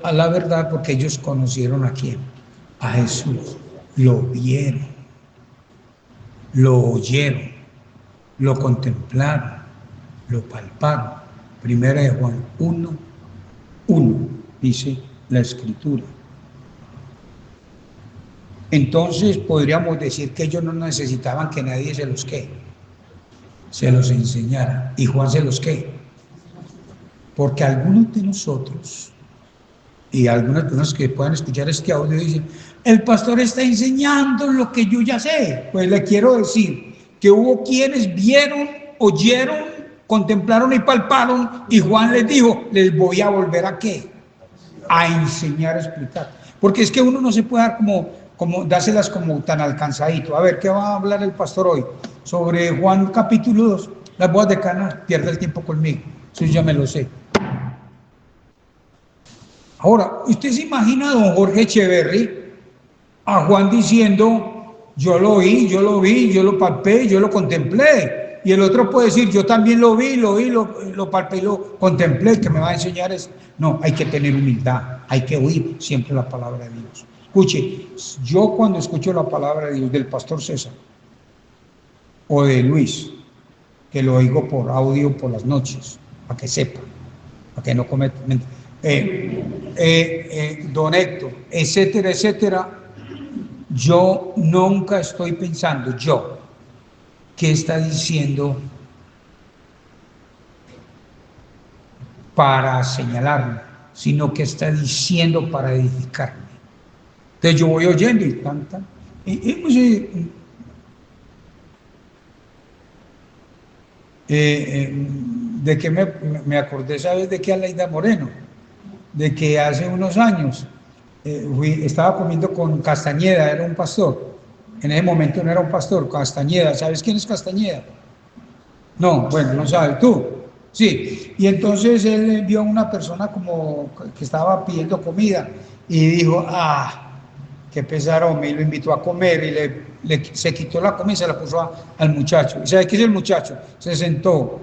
A la verdad, porque ellos conocieron a quién, a Jesús, lo vieron, lo oyeron, lo contemplaron, lo palparon. Primera de Juan 1:1 dice la Escritura. Entonces podríamos decir que ellos no necesitaban que nadie se los enseñara. Y Juan se los porque algunos de nosotros y algunas personas que puedan escuchar este audio dicen, el pastor está enseñando lo que yo ya sé. Pues le quiero decir que hubo quienes vieron, oyeron, contemplaron y palparon, y Juan les dijo, les voy a volver a ¿qué? A enseñar, a explicar. Porque es que uno no se puede dar como dárselas como tan alcanzadito. A ver, ¿qué va a hablar el pastor hoy? Sobre Juan capítulo 2, las bodas de Cana, pierde el tiempo conmigo, eso ya me lo sé. Ahora, ¿usted se imagina a don Jorge Echeverry, a Juan diciendo, yo lo oí, yo lo vi, yo lo palpé, yo lo contemplé? Y el otro puede decir, yo también lo vi, lo palpé y lo contemplé, que me va a enseñar eso. No, hay que tener humildad, hay que oír siempre la palabra de Dios. Escuche, yo cuando escucho la palabra de Dios del pastor César o de Luis, que lo oigo por audio por las noches, para que sepa, para que no cometa don Héctor, etcétera, etcétera, yo nunca estoy pensando, ¿qué está diciendo para señalarme? Sino que está diciendo para edificarme. Entonces yo voy oyendo y tanta. ¿De qué me acordé? ¿Sabes de qué? A Leida Moreno, de que hace unos años estaba comiendo con Castañeda, era un pastor. En ese momento no era un pastor, Castañeda. ¿Sabes quién es Castañeda? No, bueno, no sabes tú. Sí, y entonces él vio a una persona como que estaba pidiendo comida y dijo, qué pesar, y lo invitó a comer y se quitó la comida y se la puso al muchacho. ¿Y sabe qué es el muchacho? Se sentó,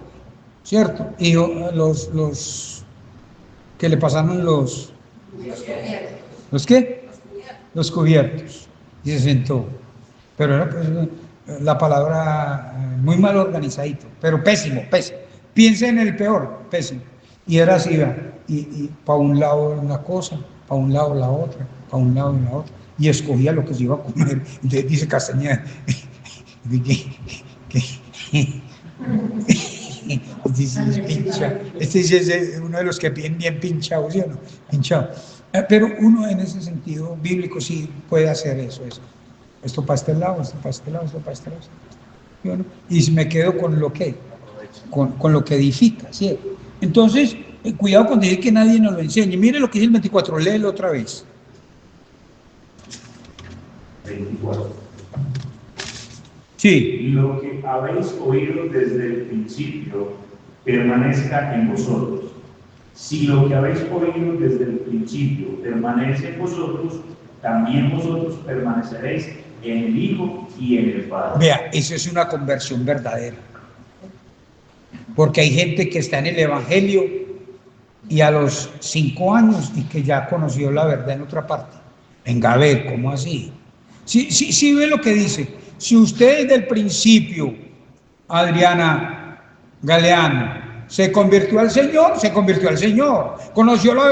¿cierto? Y los que le pasaron ¿los qué? Los cubiertos. Y se sentó. Pero era pues, la palabra muy mal organizadito, pero pésimo. Piensa en el peor, pésimo. Y era así, y para un lado una cosa, para un lado la otra, para un lado la otra. Y escogía lo que se iba a comer. Entonces dice Castañeda, Este sí es pincha. Este sí es uno de los que piden bien pinchado, ¿sí o no? Pinchado. Pero uno en ese sentido bíblico sí puede hacer eso. Esto para este lado, esto para este lado, esto para este lado. ¿Sí o no? Y me quedo con lo que, con lo que edifica, ¿sí? Entonces, cuidado con decir que nadie nos lo enseñe. Mire lo que dice el 24, léelo otra vez. 24. Sí. Lo que habéis oído desde el principio permanezca en vosotros. Si lo que habéis oído desde el principio permanece en vosotros, también vosotros permaneceréis en el Hijo y en el Padre. Vea, eso es una conversión verdadera. Porque hay gente que está en el Evangelio y a los 5 años y que ya conoció la verdad en otra parte. Venga, a ver, ¿cómo así? Sí, ve lo que dice. Si usted desde el principio, Adriana Galeano, se convirtió al Señor, se convirtió al Señor. Conoció la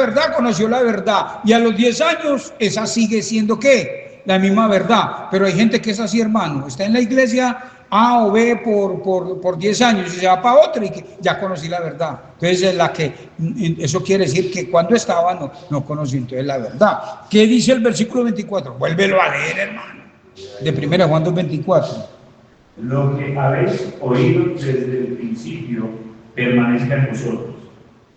verdad. Y a los 10 años, esa sigue siendo, ¿qué? La misma verdad. Pero hay gente que es así, hermano. Está en la iglesia A o B por 10 años y se va para otra y que ya conocí la verdad. Entonces, eso quiere decir que cuando estaba no conocí entonces la verdad. ¿Qué dice el versículo 24? Vuélvelo a leer, hermano. De 1 Juan 2:24. Lo que habéis oído desde el principio permanezca en vosotros.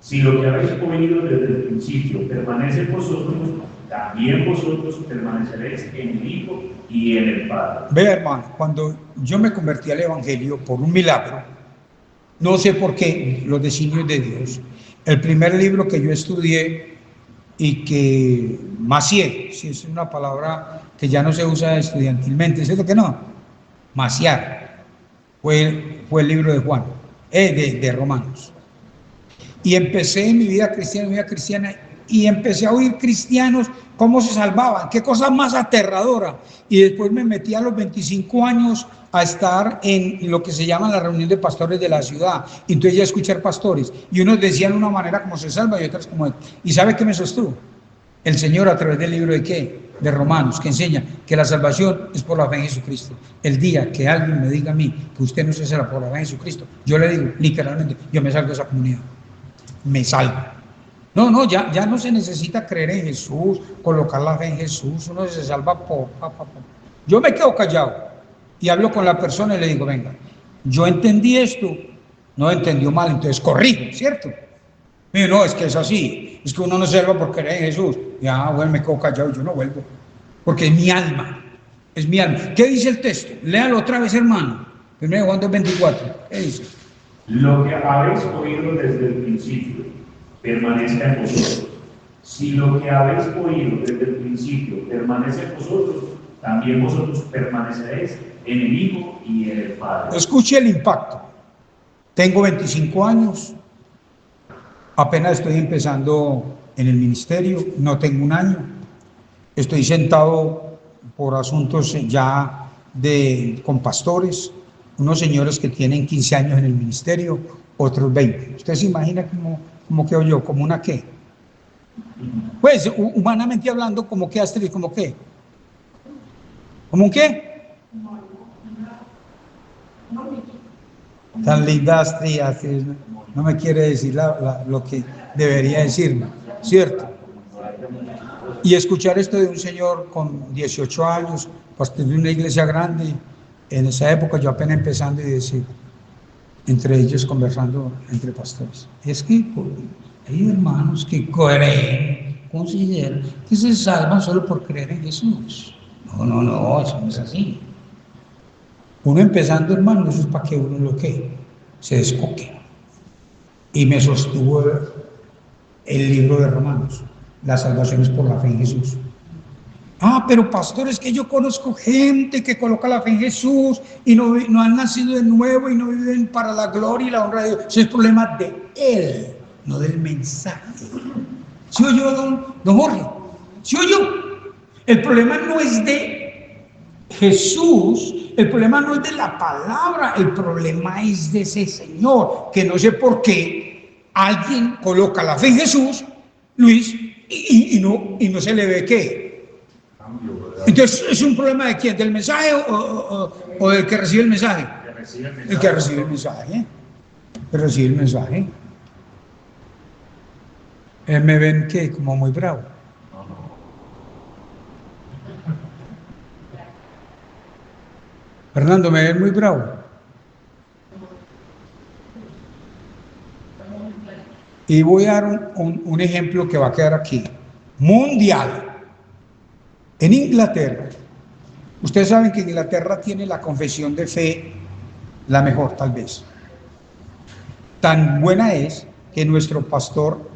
Si lo que habéis oído desde el principio permanece en vosotros, también vosotros permaneceréis en el Hijo y en el Padre. Vea, hermano, cuando yo me convertí al Evangelio por un milagro, no sé por qué, los designios de Dios, el primer libro que yo estudié y que macié, si es una palabra que ya no se usa estudiantilmente, ¿cierto que no? Maciar, fue el libro de Juan, de Romanos. Y empecé mi vida cristiana, y empecé a oír cristianos cómo se salvaban, qué cosa más aterradora. Y después me metí a los 25 años a estar en lo que se llama la reunión de pastores de la ciudad. Y entonces ya escuchar pastores. Y unos decían una manera como se salva y otras como es. ¿Y sabe qué me sostuvo? El Señor a través del libro de ¿qué? De Romanos, que enseña que la salvación es por la fe en Jesucristo. El día que alguien me diga a mí que usted no se salva por la fe en Jesucristo, yo le digo literalmente, yo me salgo de esa comunidad. Me salvo. No, ya no se necesita creer en Jesús, colocar la fe en Jesús, uno se salva por. Yo me quedo callado y hablo con la persona y le digo, venga, yo entendí esto, no entendió mal, entonces corrijo, ¿cierto? Y no, es que es así, es que uno no se salva por creer en Jesús. Ya, bueno, me quedo callado y yo no vuelvo, porque es mi alma. ¿Qué dice el texto? Léalo otra vez, hermano. 1 Juan 2:24. ¿Qué dice? Lo que habéis oído desde el principio permanezca en vosotros. Si lo que habéis oído desde el principio permanece en vosotros, también vosotros permaneceréis en el Hijo y en el Padre. Escuche el impacto. Tengo 25 años, apenas estoy empezando en el ministerio, no tengo un año, estoy sentado por asuntos ya con pastores, unos señores que tienen 15 años en el ministerio, otros 20. ¿Usted se imagina cómo quedo yo? ¿Como una qué? Pues, humanamente hablando, ¿como qué, Astrid? ¿Como qué? ¿Como un qué? Tan linda Astrid, no me quiere decir lo que debería decirme, ¿cierto? Y escuchar esto de un señor con 18 años, pastor de una iglesia grande, en esa época yo apenas empezando y decir, entre ellos conversando entre pastores, es que hay hermanos que consideran que se salvan solo por creer en Jesús. No, eso no es así. Uno empezando, hermano, eso es para que uno lo que se descoque. Y me sostuvo el libro de Romanos, la salvación es por la fe en Jesús. Pero pastor, es que yo conozco gente que coloca la fe en Jesús y no han nacido de nuevo y no viven para la gloria y la honra de Dios. Ese es el problema de él, no del mensaje. ¿Sí oyó, don Jorge? ¿Sí oyó? El problema no es de Jesús, el problema no es de la palabra, el problema es de ese señor, que no sé por qué alguien coloca la fe en Jesús, Luis, y no se le ve qué. Entonces, ¿es un problema de quién? ¿Del mensaje o del que recibe el mensaje? El que recibe el mensaje. pero recibí el mensaje. Me ven que como muy bravo. Fernando, me ven muy bravo. Y voy a dar un ejemplo que va a quedar aquí. Mundial. En Inglaterra, ustedes saben que Inglaterra tiene la confesión de fe la mejor, tal vez. Tan buena es que nuestro pastor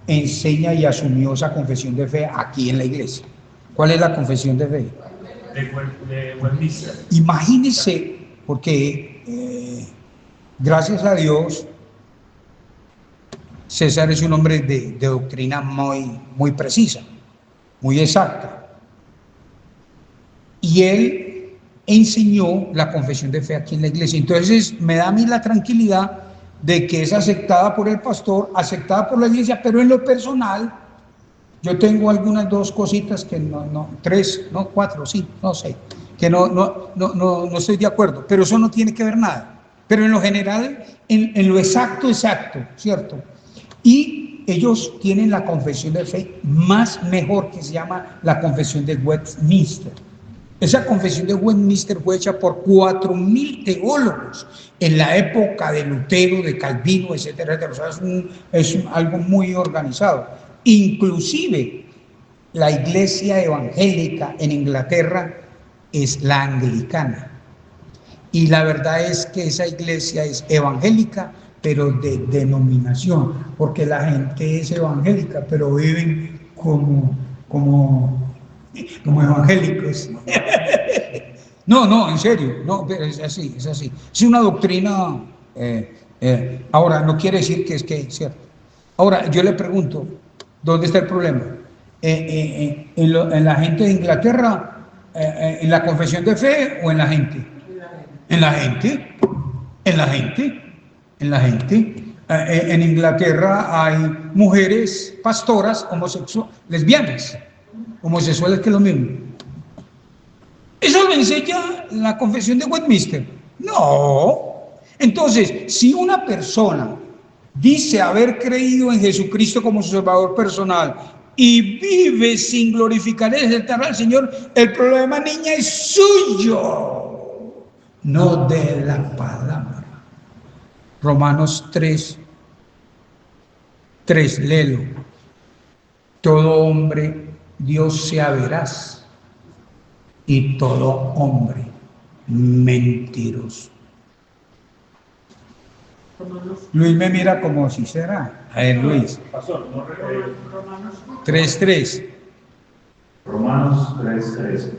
enseña y asumió esa confesión de fe aquí en la iglesia. ¿Cuál es la confesión de fe? De Westminster. Imagínense, porque gracias a Dios, César es un hombre de doctrina muy precisa, muy exacta. Y él enseñó la confesión de fe aquí en la iglesia. Entonces me da a mí la tranquilidad de que es aceptada por el pastor, aceptada por la iglesia, pero en lo personal yo tengo algunas dos cositas que tres, no cuatro, sí, no sé, que no estoy de acuerdo, pero eso no tiene que ver nada. Pero en lo general, en lo exacto, ¿cierto? Y ellos tienen la confesión de fe más mejor, que se llama la confesión de Westminster. Esa confesión de Westminster fue hecha por 4.000 teólogos en la época de Lutero, de Calvino, etcétera, etcétera. O sea, es algo muy organizado. Inclusive la iglesia evangélica en Inglaterra es la anglicana. Y la verdad es que esa iglesia es evangélica, pero de denominación, porque la gente es evangélica, pero viven como evangélicos. No, en serio, no, pero es así. Es una doctrina, ahora, no quiere decir que es cierto. Ahora, yo le pregunto, ¿dónde está el problema? ¿En la gente de Inglaterra, en la confesión de fe o en la gente? En la gente, en la gente, en la gente. En Inglaterra hay mujeres pastoras lesbianas, homosexuales, que es lo mismo. ¿Eso lo enseña la confesión de Westminster? No. Entonces, si una persona dice haber creído en Jesucristo como su Salvador personal y vive sin glorificar y exaltar al Señor, el problema, niña, es suyo, no de la palabra. Romanos 3, léelo. Todo hombre, Dios sea veraz, y todo hombre mentiroso. Luis me mira como si será. A ver, Luis. 3:3. Romanos 3:3.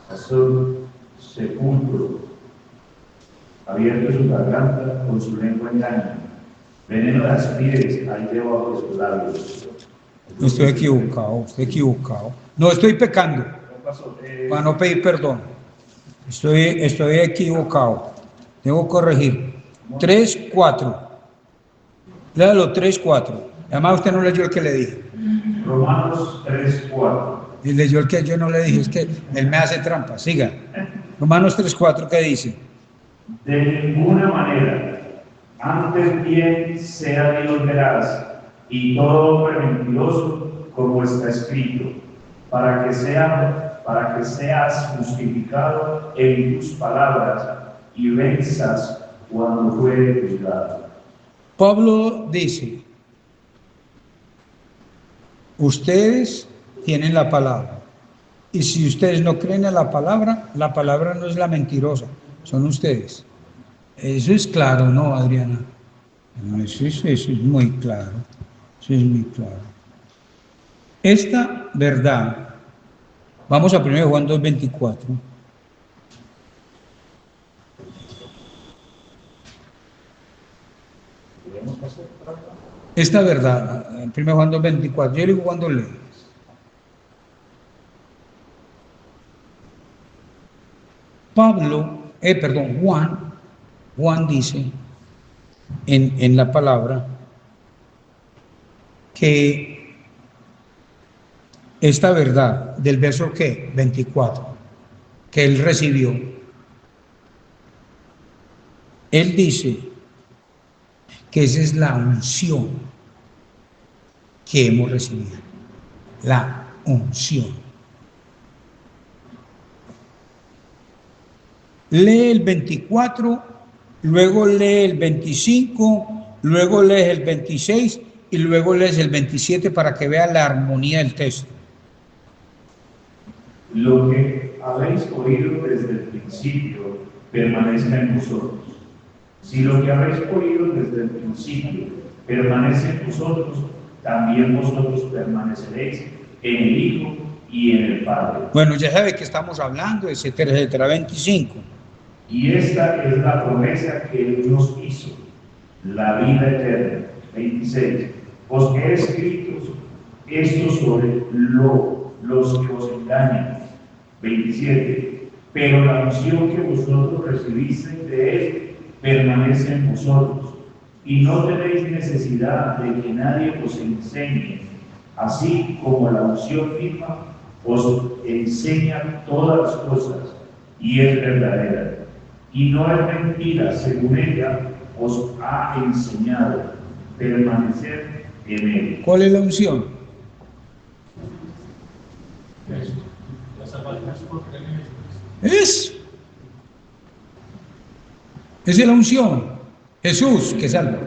Pastor, sepulcro, abierto su garganta, con su lengua engaña. Veneno de aspides hay debajo de sus labios. Estoy equivocado. No estoy pecando. Para no pedir perdón. Estoy equivocado. Debo corregir. 3:4. Léalo, 3:4. Además, usted no leyó el que le dije. Romanos 3:4. Y leyó el que yo no le dije. Es que él me hace trampa. Siga. Romanos 3:4, ¿qué dice? De ninguna manera, antes bien sea Dios veraz y todo hombre mentiroso, como está escrito, para que seas justificado en tus palabras y venzas cuando fuere juzgado. Pablo dice, ustedes tienen la palabra, y si ustedes no creen en la palabra no es la mentirosa, son ustedes. Eso es claro, ¿no, Adriana? Eso es muy claro. Eso es muy claro. Esta verdad, vamos a 1 Juan 2:24. Esta verdad, en 1 Juan 2:24, yo digo cuando leo. Juan dice en la palabra que esta verdad del verso 24 que él recibió Él dice que esa es la unción que hemos recibido. La unción. Lee el 24, luego lee el 25, luego lees el 26 y luego lees el 27 para que veas la armonía del texto. Lo que habéis oído desde el principio permanezca en vosotros. Si lo que habéis oído desde el principio permanece en vosotros, también vosotros permaneceréis en el Hijo y en el Padre. Bueno, ya sabe que estamos hablando, etcétera, 25. Y esta es la promesa que Él nos hizo, la vida eterna. 26. Os he escrito esto sobre los que os engañan. 27. Pero la unción que vosotros recibisteis de Él permanece en vosotros, y no tenéis necesidad de que nadie os enseñe, así como la unción misma os enseña todas las cosas, y es verdadera. Y no es mentira, según ella os ha enseñado, permanecer en Él. ¿Cuál es la unción? La salvación es por creer en Esa Jesucristo. es la unción. Jesús que salva.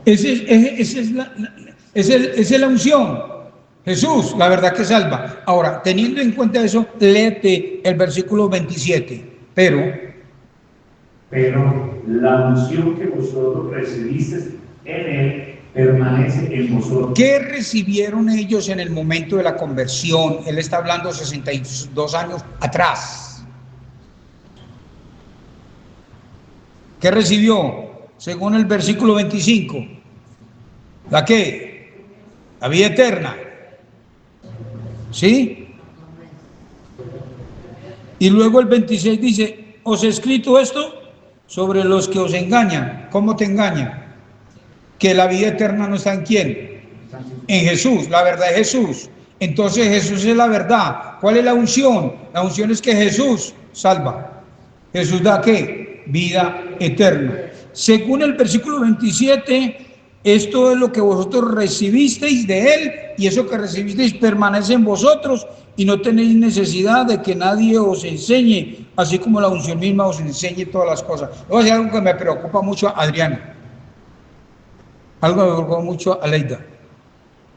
Esa es la unción. Jesús, la verdad que salva. Ahora, teniendo en cuenta eso, léete el versículo 27. Pero la unción que vosotros recibisteis en Él permanece en vosotros. ¿qué recibieron ellos en el momento de la conversión? Él está hablando 62 años atrás. ¿Qué recibió? Según el versículo 25. ¿La qué? La vida eterna. ¿Sí? Y luego el 26 dice, os he escrito esto sobre los que os engañan. ¿Cómo te engañan? Que la vida eterna no está en quién, en Jesús, la verdad es Jesús. Entonces Jesús es la verdad. ¿Cuál es la unción? La unción es que Jesús salva. Jesús da ¿qué? Vida eterna. Según el versículo 27, esto es lo que vosotros recibisteis de Él, y eso que recibisteis permanece en vosotros, y no tenéis necesidad de que nadie os enseñe, así como la unción misma os enseñe todas las cosas. Voy a decir algo que me preocupa mucho a Adriana. Algo me preocupa mucho a Leida.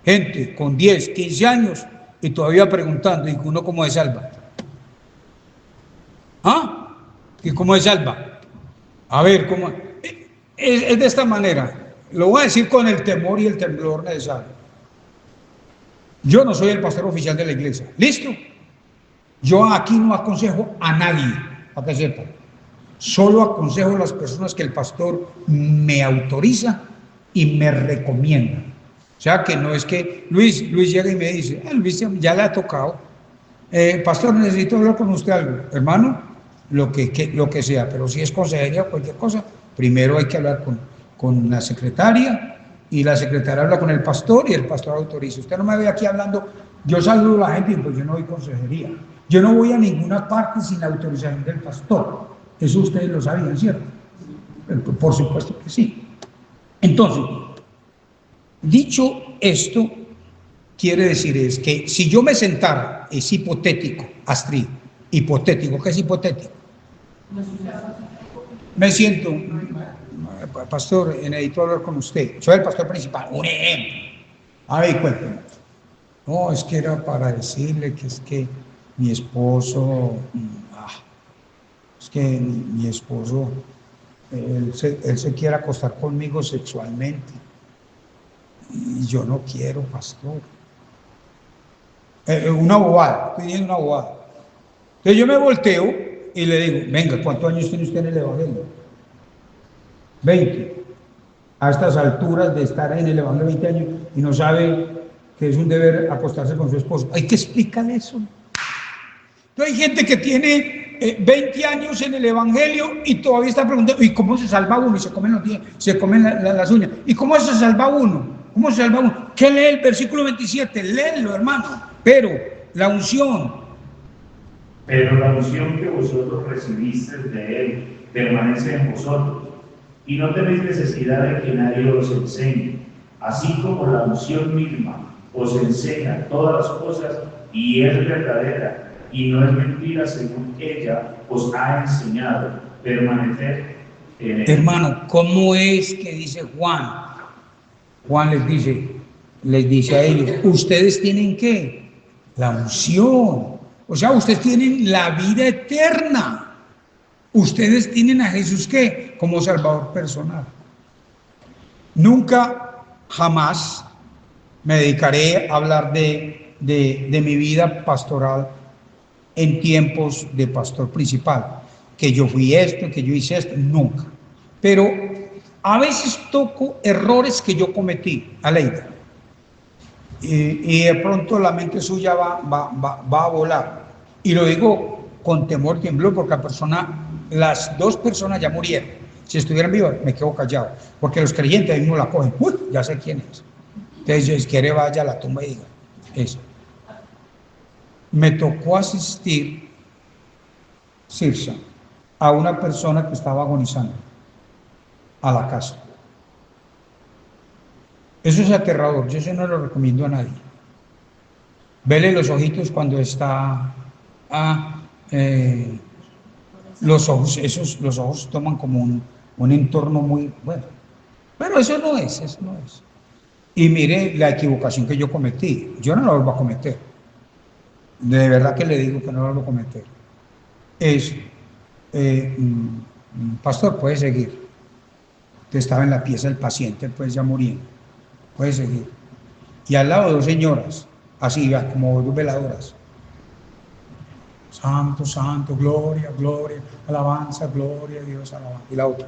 Gente con 10, 15 años y todavía preguntando, ¿y uno cómo se salva? ¿Ah? ¿Y cómo se salva? A ver, ¿cómo? Es de esta manera. Lo voy a decir con el temor y el temblor necesario. Yo no soy el pastor oficial de la iglesia. ¿Listo? Yo aquí no aconsejo a nadie, para que sepan. Solo aconsejo a las personas que el pastor me autoriza y me recomienda. O sea, que no es que Luis llega y me dice, Luis ya le ha tocado. Pastor, necesito hablar con usted algo. Hermano, lo que sea, pero si es consejería o cualquier cosa, primero hay que hablar con la secretaria, y la secretaria habla con el pastor y el pastor autoriza. Usted no me ve aquí hablando, yo saludo a la gente y pues yo no doy consejería. Yo no voy a ninguna parte sin la autorización del pastor. Eso ustedes lo sabían, ¿cierto? Por supuesto que sí. Entonces, dicho esto, quiere decir es que si yo me sentara, es hipotético, Astrid, hipotético, ¿qué es hipotético? Me siento, pastor, necesito hablar con usted, soy el pastor principal, un ejemplo. A ver, cuéntame. No, es que era para decirle que es que mi esposo, mi esposo, él se quiere acostar conmigo sexualmente. Y yo no quiero, pastor. Una bobada, estoy diciendo una bobada. Entonces yo me volteo y le digo, venga, ¿cuántos años tiene usted en el Evangelio? 20. A estas alturas de estar en el Evangelio 20 años y no sabe que es un deber acostarse con su esposo. Hay que explicar eso. Entonces hay gente que tiene 20 años en el Evangelio y todavía está preguntando, ¿y cómo se salva uno? Y se comen los dientes, se comen las uñas. ¿Y cómo se salva uno? ¿Cómo se salva uno? ¿Qué lee el versículo 27? Léelo, hermano. Pero la unción. Pero la unción que vosotros recibisteis de Él permanece en vosotros, y no tenéis necesidad de que nadie os enseñe, así como la unción misma os enseña todas las cosas y es verdadera y no es mentira según ella os ha enseñado, permanecer en él. Hermano, ¿cómo es que dice Juan? Juan les dice a ellos, ¿ustedes tienen qué? La unción. O sea, ustedes tienen la vida eterna. Ustedes tienen a Jesús ¿qué? Como Salvador personal. Nunca, jamás me dedicaré a hablar de mi vida pastoral en tiempos de pastor principal, que yo fui esto, que yo hice esto, nunca. Pero a veces toco errores que yo cometí, Aleida, y de pronto la mente suya va a volar. Y lo digo con temor, temblor, porque las dos personas ya murieron. Si estuvieran vivos, me quedo callado, porque los creyentes ahí mismo la cogen. Uy, ya sé quién es. Entonces, si quiere, vaya a la tumba y diga eso. Me tocó asistir, Sirsa, a una persona que estaba agonizando a la casa. Eso es aterrador, yo eso no lo recomiendo a nadie. Vele los ojitos cuando está, los ojos, los ojos toman como un entorno muy bueno. Pero eso no es. Y mire la equivocación que yo cometí, yo no la vuelvo a cometer. De verdad que le digo que no la vuelvo a cometer. Pastor, puede seguir. Usted estaba en la pieza del paciente, pues ya muriendo. Puede seguir. Y al lado dos señoras, así, como dos veladoras. Santo, santo, gloria, gloria, alabanza, gloria a Dios, alabanza. Y la otra,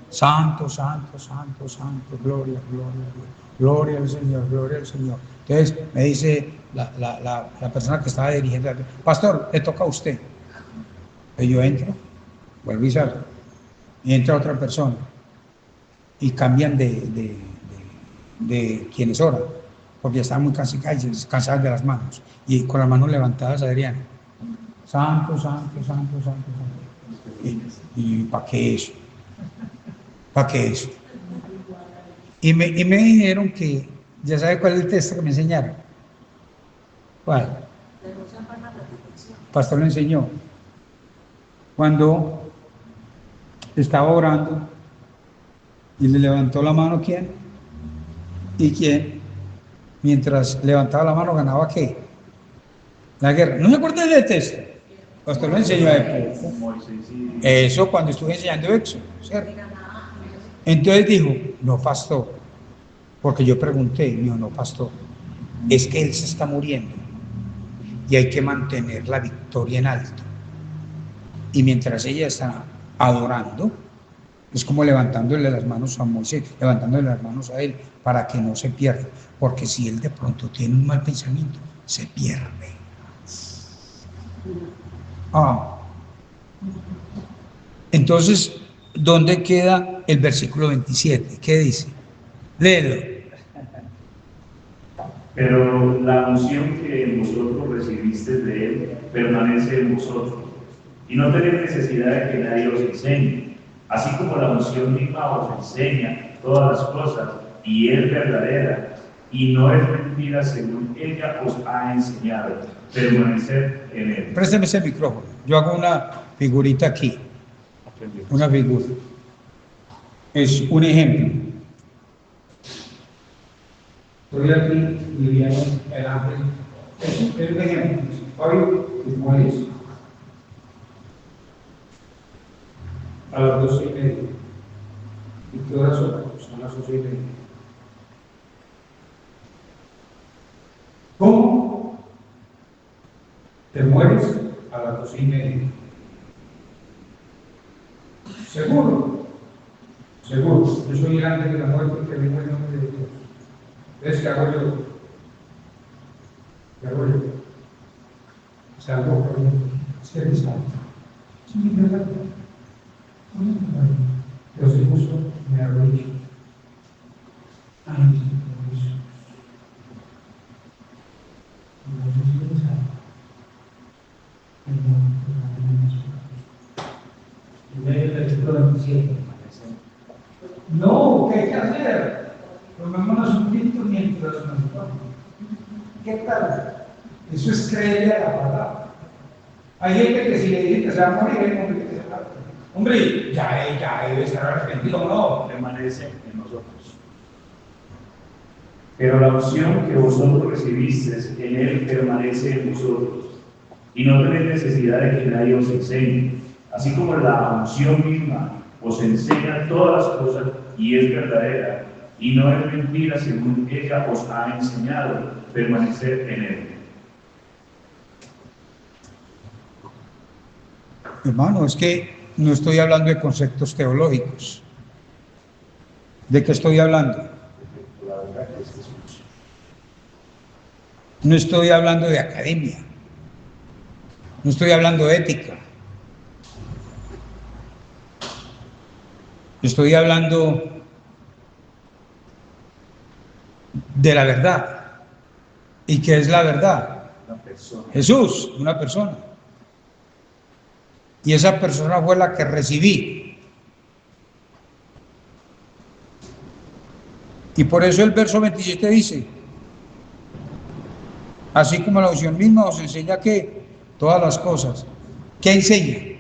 santo, santo, santo, santo, gloria, gloria, gloria, gloria al Señor, gloria al Señor. Entonces me dice la persona que estaba dirigiendo, pastor, le toca a usted. Y yo entro, vuelvo y salgo. Y entra otra persona. Y cambian de quienes oran, porque están muy cansadas de las manos. Y con las manos levantadas, Adrián. Santo, santo, santo, santo, santo. ¿Y para qué eso? ¿Para qué eso? Y me dijeron que, ¿ya sabe cuál es el texto que me enseñaron? ¿Cuál? El pastor lo enseñó. Cuando estaba orando y le levantó la mano, ¿quién? ¿Y quién? Mientras levantaba la mano, ¿ganaba qué? La guerra. ¿No se acuerdan del texto? Pastor lo enseñó de poco. Eso cuando estuve enseñando Éxodo, ¿cierto? Entonces dijo, no, pastor, porque yo pregunté, dijo, no, pastor, es que él se está muriendo y hay que mantener la victoria en alto. Y mientras ella está adorando, es como levantándole las manos a Moisés, levantándole las manos a él, para que no se pierda, porque si él de pronto tiene un mal pensamiento, se pierde. Entonces, ¿dónde queda el versículo 27? ¿Qué dice? Léelo. Pero la unción que vosotros recibisteis de él permanece en vosotros, y no tenéis necesidad de que nadie os enseñe, así como la unción misma os enseña todas las cosas, y es verdadera, y no es mentira según ella os ha enseñado, permanecer en él. Préstame ese micrófono. Yo hago una figurita aquí. Una figura. Es un ejemplo. Estoy aquí y viene el ángel. Es un ejemplo. Hoy, ¿cuál es? A las 12:30. ¿Y qué horas son? Son las 11:30. ¿Cómo te mueres a las 12:30? Seguro. Yo soy el ángel de la muerte que vengo en nombre de Dios. ¿Ves qué hago yo? ¿Qué hago yo? Salgo por mí. ¿Sí eres santo? Sí, ¿verdad? Pero si justo me arrodillo. Ay, Jesús. En medio del diciendo? No, ¿qué hay que hacer? Tomémonos un tinto mientras nos vamos. ¿Qué tal? Eso es creerle a la palabra. Hay gente que si le dicen que se va a morir, hay hombre que se va a morir. Hombre, ya debe estar arrepentido, no. Permanece en nosotros. Pero la unción que vosotros recibisteis en él permanece en vosotros, y no tenéis necesidad de que nadie os enseñe, así como la unción misma os enseña todas las cosas y es verdadera, y no es mentira según ella os ha enseñado, permanecer en él. Hermano, es que no estoy hablando de conceptos teológicos. ¿De qué estoy hablando? No estoy hablando de academia. No estoy hablando de ética. Estoy hablando de la verdad. ¿Y qué es la verdad? Jesús, una persona. Y esa persona fue la que recibí. Y por eso el verso 27 dice, así como la unción misma os enseña que todas las cosas. ¿Qué enseña?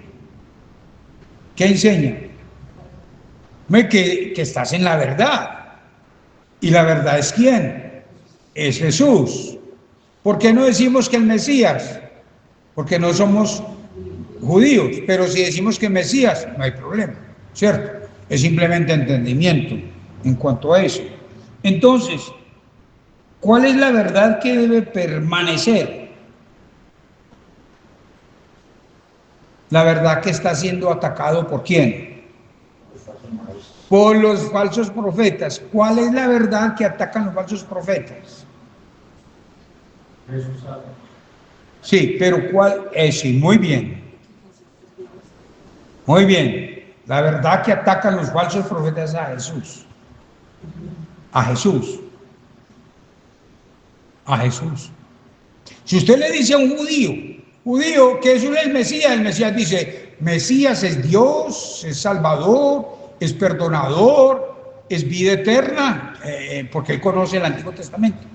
¿Qué enseña? Que estás en la verdad. ¿Y la verdad es quién? Es Jesús. ¿Por qué no decimos que el Mesías? Porque no somos judíos, pero si decimos que Mesías, no hay problema, ¿cierto? Es simplemente entendimiento en cuanto a eso. Entonces, ¿cuál es la verdad que debe permanecer? La verdad que está siendo atacado ¿por quién? Por los falsos profetas. ¿Cuál es la verdad que atacan los falsos profetas? Sí, pero ¿cuál es? Sí, muy bien. Muy bien. La verdad que atacan los falsos profetas a Jesús. A Jesús. A Jesús. Si usted le dice a un judío que Jesús es el Mesías dice, Mesías es Dios, es Salvador, es perdonador, es vida eterna, porque él conoce el Antiguo Testamento.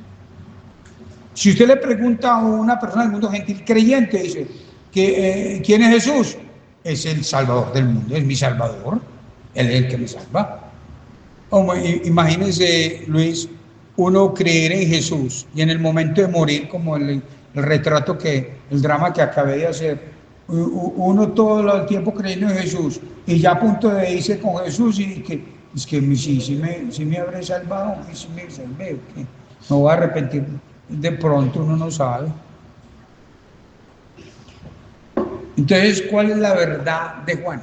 Si usted le pregunta a una persona del mundo gentil creyente, dice, ¿quién es Jesús? Es el Salvador del mundo, es mi Salvador, él es el que me salva. Imagínese, Luis, uno creer en Jesús y en el momento de morir, como el retrato el drama que acabé de hacer, uno todo el tiempo creyendo en Jesús y ya a punto de irse con Jesús y que es que si me habré salvado, si me salvé, que no voy a arrepentir, de pronto uno no sabe. Entonces, ¿cuál es la verdad de Juan?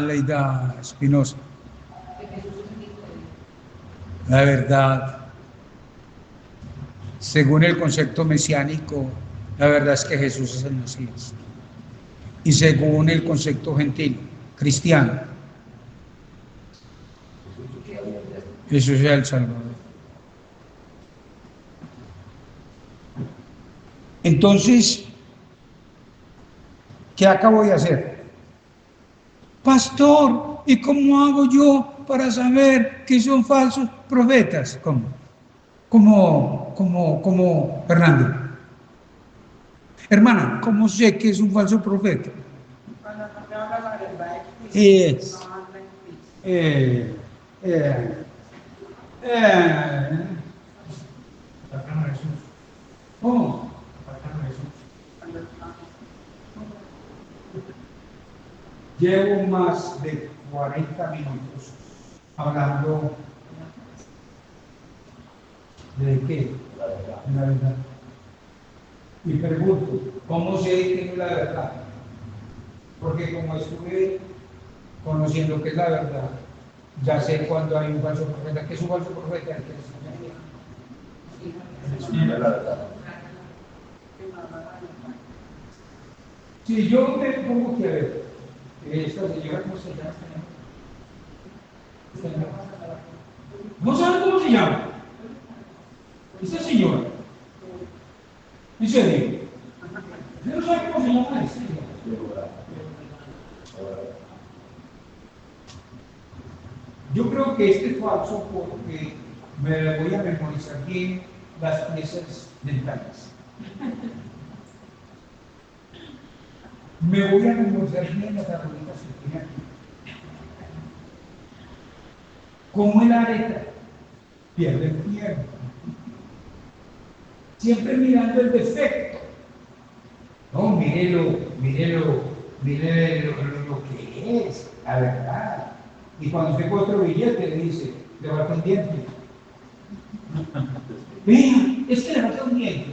Leida Espinosa. La verdad, según el concepto mesiánico, la verdad es que Jesús es el Mesías. Y según el concepto gentil, cristiano, Jesús es el Salvador. Entonces, ¿qué acabo de hacer? Pastor, ¿y cómo hago yo para saber que son falsos profetas? ¿Cómo, Fernando? Hermana, ¿cómo sé que es un falso profeta? Cuando no te habla la verdad, Es. ¿Cómo? Llevo más de 40 minutos hablando de qué, la verdad. Y pregunto, ¿cómo sé que no es la verdad? Porque como estuve conociendo qué es la verdad, ya sé cuando hay un falso profeta. ¿Qué es un falso profeta? Si yo me pongo que ver, esta señora, ¿cómo se llama? ¿No saben cómo se llama? Esta señora. ¿En serio? que este es falso porque me voy a memorizar bien las piezas dentales. Me voy a memorizar bien las arruguitas que tiene aquí. Como el areta pierde el tiempo. Siempre mirando el defecto. No, mírelo lo que es, la verdad. Y cuando usted coge otro billete, le dice, le falta un diente. Vea, es que le falta un diente.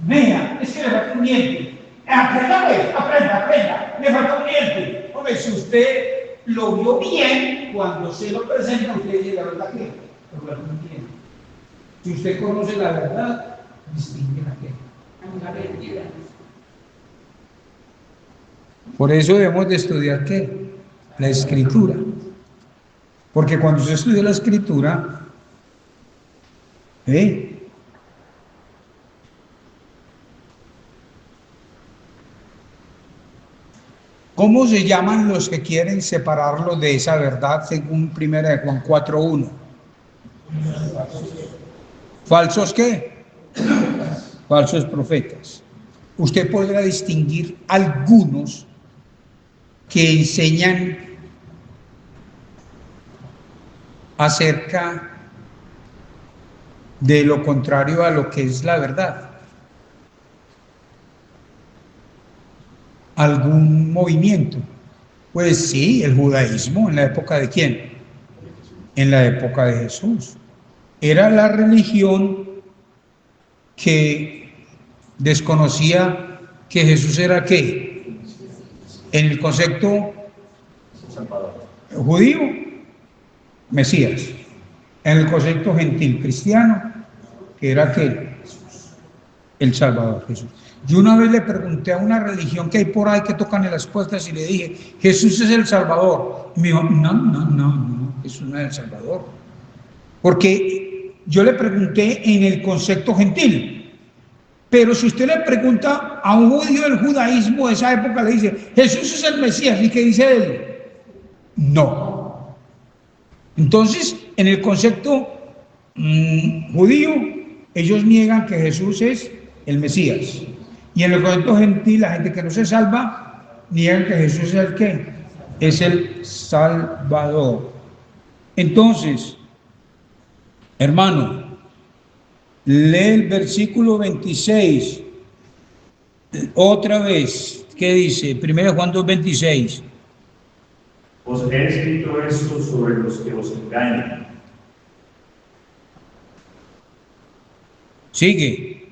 Vea, es que le falta un diente. Aprenda, le falta un diente. Hombre, si usted lo vio bien, cuando se lo presenta, usted dice, la verdad que le falta un diente. Si usted conoce la verdad, distingue la que. Por eso debemos de estudiar ¿qué? La escritura. Porque cuando se estudia la escritura, ¿cómo se llaman los que quieren separarlo de esa verdad según 1 de Juan 4:1? ¿Falsos qué? Falsos profetas. Usted podrá distinguir algunos que enseñan acerca de lo contrario a lo que es la verdad. ¿Algún movimiento? Pues sí, el judaísmo, ¿en la época de quién? En la época de Jesús. Era la religión que desconocía que Jesús era ¿qué? En el concepto judío, Mesías. En el concepto gentil cristiano, que era ¿qué? El Salvador, Jesús. Yo una vez le pregunté a una religión que hay por ahí que tocan en las puertas y le dije, Jesús es el Salvador. Y me dijo, no, Jesús no es el Salvador. Porque yo le pregunté en el concepto gentil. Pero si usted le pregunta a un judío del judaísmo de esa época, le dice, Jesús es el Mesías. ¿Y qué dice él? No. Entonces, en el concepto judío, ellos niegan que Jesús es el Mesías. Y en el concepto gentil, la gente que no se salva, niegan que Jesús es el ¿qué? Es el Salvador. Entonces, hermano, lee el versículo 26 otra vez. ¿Qué dice? 1 Juan 2:26. Os he escrito esto sobre los que os engañan. Sigue.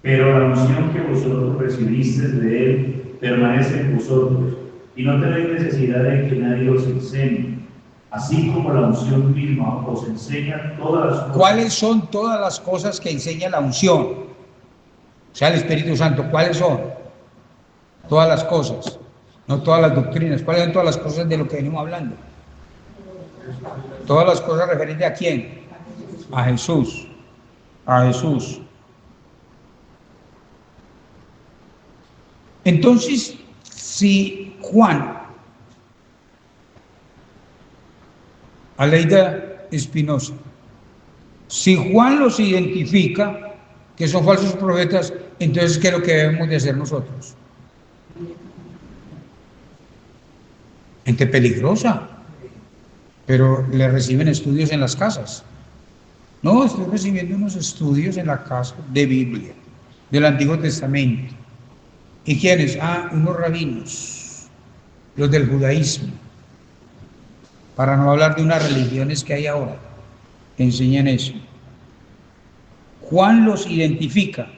Pero la unción que vosotros recibisteis de él permanece en vosotros, y no tenéis necesidad de que nadie os enseñe. Así como la unción misma os enseña todas las cosas. ¿Cuáles son todas las cosas que enseña la unción? O sea, el Espíritu Santo, ¿cuáles son? Todas las cosas, no todas las doctrinas. ¿Cuáles son todas las cosas de lo que venimos hablando? Todas las cosas referentes ¿a quién? A Jesús. A Jesús. Entonces, si Juan, Aleida Espinosa, si Juan los identifica que son falsos profetas, entonces ¿qué es lo que debemos de hacer nosotros? Gente peligrosa, pero le reciben estudios en las casas. No, estoy recibiendo unos estudios en la casa de Biblia, del Antiguo Testamento. ¿Y quiénes? Unos rabinos, los del judaísmo, para no hablar de unas religiones que hay ahora, que enseñan eso. Juan los identifica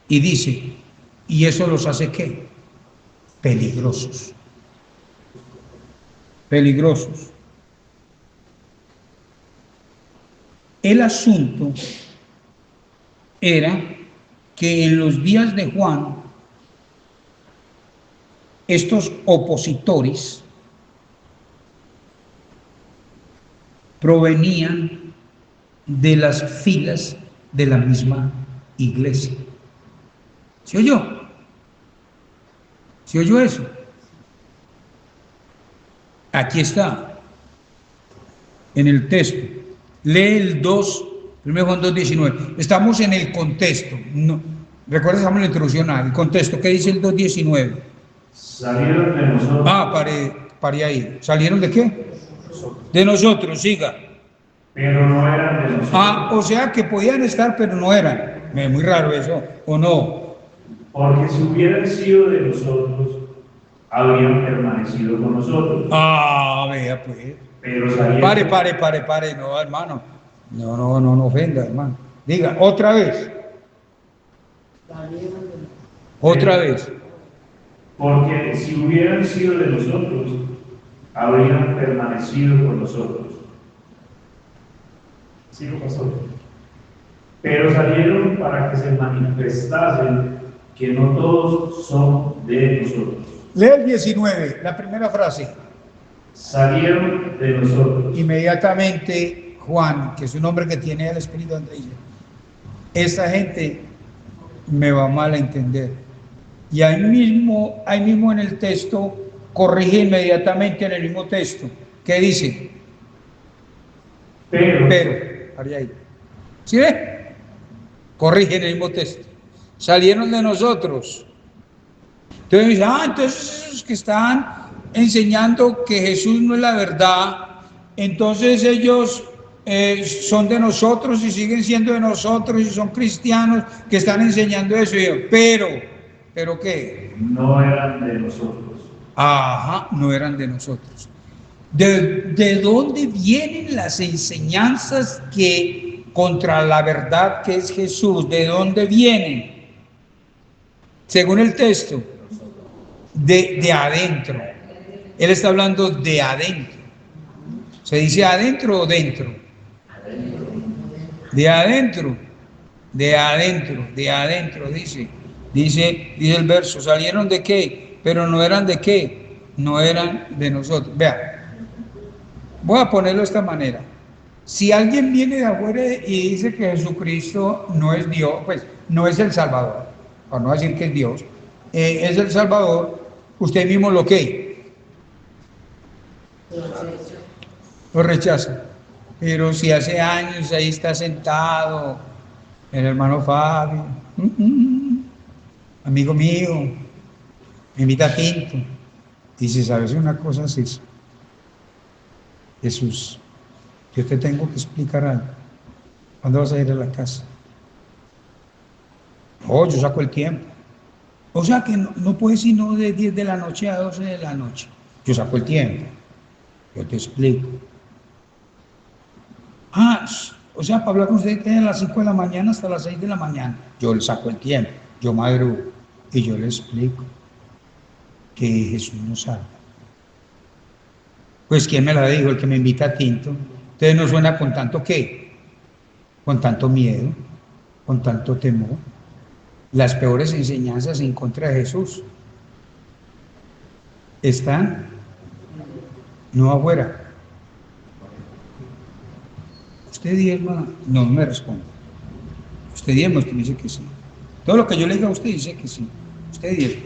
y dice, ¿y eso los hace qué? Peligrosos. Peligrosos. El asunto era que en los días de Juan, estos opositores provenían de las filas de la misma iglesia. ¿Se oyó? ¿Se oyó eso? Aquí está. en el texto. Lee el 2, 1 Juan 2:19. Estamos en el contexto. No, recuerda, estamos en la introducción al contexto. ¿Qué dice el 2:19? Salieron de nosotros. Pare ahí. ¿Salieron de qué? De nosotros, siga. Pero no eran de nosotros. O sea que podían estar, pero no eran. Es muy raro eso, ¿o no? Porque si hubieran sido de nosotros, habrían permanecido con nosotros. Vea pues. Pero salieron. Pare, no, hermano. No ofenda, hermano. Diga, otra vez. Otra vez. Porque si hubieran sido de nosotros, habrían permanecido con nosotros. Sigo, pastor. Pero salieron para que se manifestasen que no todos son de nosotros. Lee el 19, la primera frase. Salieron de nosotros. Inmediatamente Juan, que es un hombre que tiene el Espíritu Santo, dice: esta gente me va mal a entender. Y ahí mismo en el texto, corrige inmediatamente en el mismo texto. ¿Qué dice? Pero, pare ahí. ¿Sí ve? Corrige en el mismo texto. Salieron de nosotros. Entonces dice, entonces esos que están enseñando que Jesús no es la verdad, entonces ellos son de nosotros y siguen siendo de nosotros y son cristianos que están enseñando eso. Y yo, ¿pero qué? No eran de nosotros. No eran de nosotros. ¿De dónde vienen las enseñanzas que contra la verdad que es Jesús? ¿De dónde vienen? Según el texto, de adentro. Él está hablando de adentro. ¿Se dice adentro o dentro? De adentro, dice el verso. ¿Salieron de qué? Pero no eran de qué, no eran de nosotros. Vea, voy a ponerlo de esta manera. Si alguien viene de afuera y dice que Jesucristo no es Dios, pues no es el Salvador, para no decir que es Dios, es el Salvador, usted mismo lo rechaza. Pero si hace años ahí está sentado el hermano Fabio, amigo mío, me invita a tinto, dice, ¿sabes una cosa? Así, Jesús, yo te tengo que explicar algo. ¿Cuándo vas a ir a la casa? Yo saco el tiempo. O sea que no puedes ir no de 10 de la noche a 12 de la noche. Yo saco el tiempo. Yo te explico. O sea, para hablar con usted a las 5 de la mañana hasta las 6 de la mañana. Yo le saco el tiempo, yo madrugo y yo le explico que Jesús nos salva. Pues ¿quién me la dijo? El que me invita a tinto. Entonces no suena con tanto ¿qué? Con tanto miedo, con tanto temor. Las peores enseñanzas en contra de Jesús están no afuera. Usted diezma, no me responde. Usted diezma, usted dice que sí. Todo lo que yo le diga a usted dice que sí. Usted diezma.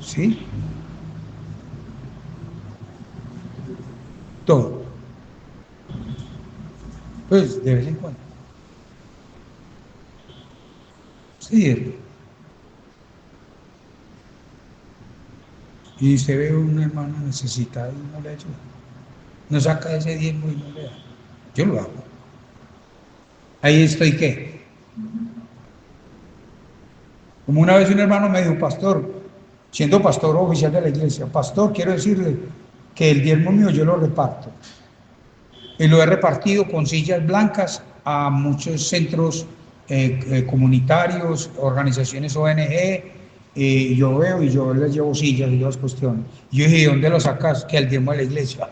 ¿Sí? Todo. Pues de vez en cuando. Usted diezma. Y usted ve a una hermana necesitada y no le ayuda. No saca ese diezmo y no le da. Yo lo hago. Ahí estoy, ¿qué? Como una vez un hermano me dijo, pastor, siendo pastor oficial de la iglesia, pastor, quiero decirle que el diezmo mío yo lo reparto. Y lo he repartido con sillas blancas a muchos centros comunitarios, organizaciones ONG, y yo veo y yo les llevo sillas y dos cuestiones. Y yo dije, ¿dónde lo sacas? Que el diezmo de la iglesia.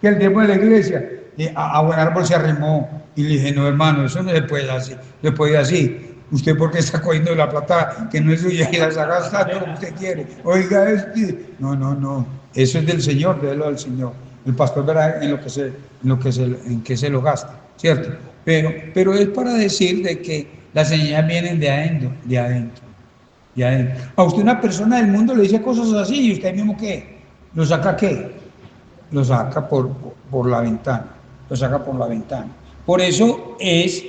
Que el diezmo de la iglesia. A buen árbol se arrimó. Y le dije, no hermano, eso no se puede así. Se puede así. Usted porque está cogiendo la plata que no es suya y la está gastando como usted quiere. Oiga, no. Eso es del Señor, déjelo al Señor. El pastor verá en qué se lo gasta, ¿cierto? Pero es para decir de que las enseñanzas vienen de adentro. A usted una persona del mundo le dice cosas así y usted mismo ¿qué? ¿Lo saca qué? lo saca por la ventana, lo saca por la ventana. Por eso es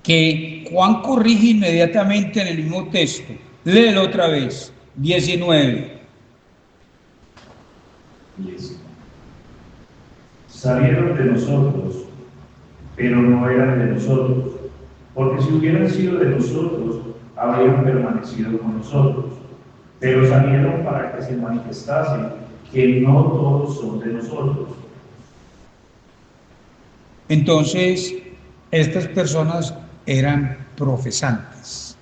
que Juan corrige inmediatamente en el mismo texto. Léelo otra vez, 19. Salieron de nosotros, pero no eran de nosotros, porque si hubieran sido de nosotros, habrían permanecido con nosotros. Pero salieron para que se manifestase que no todos son de nosotros. Entonces, estas personas eran profesantes.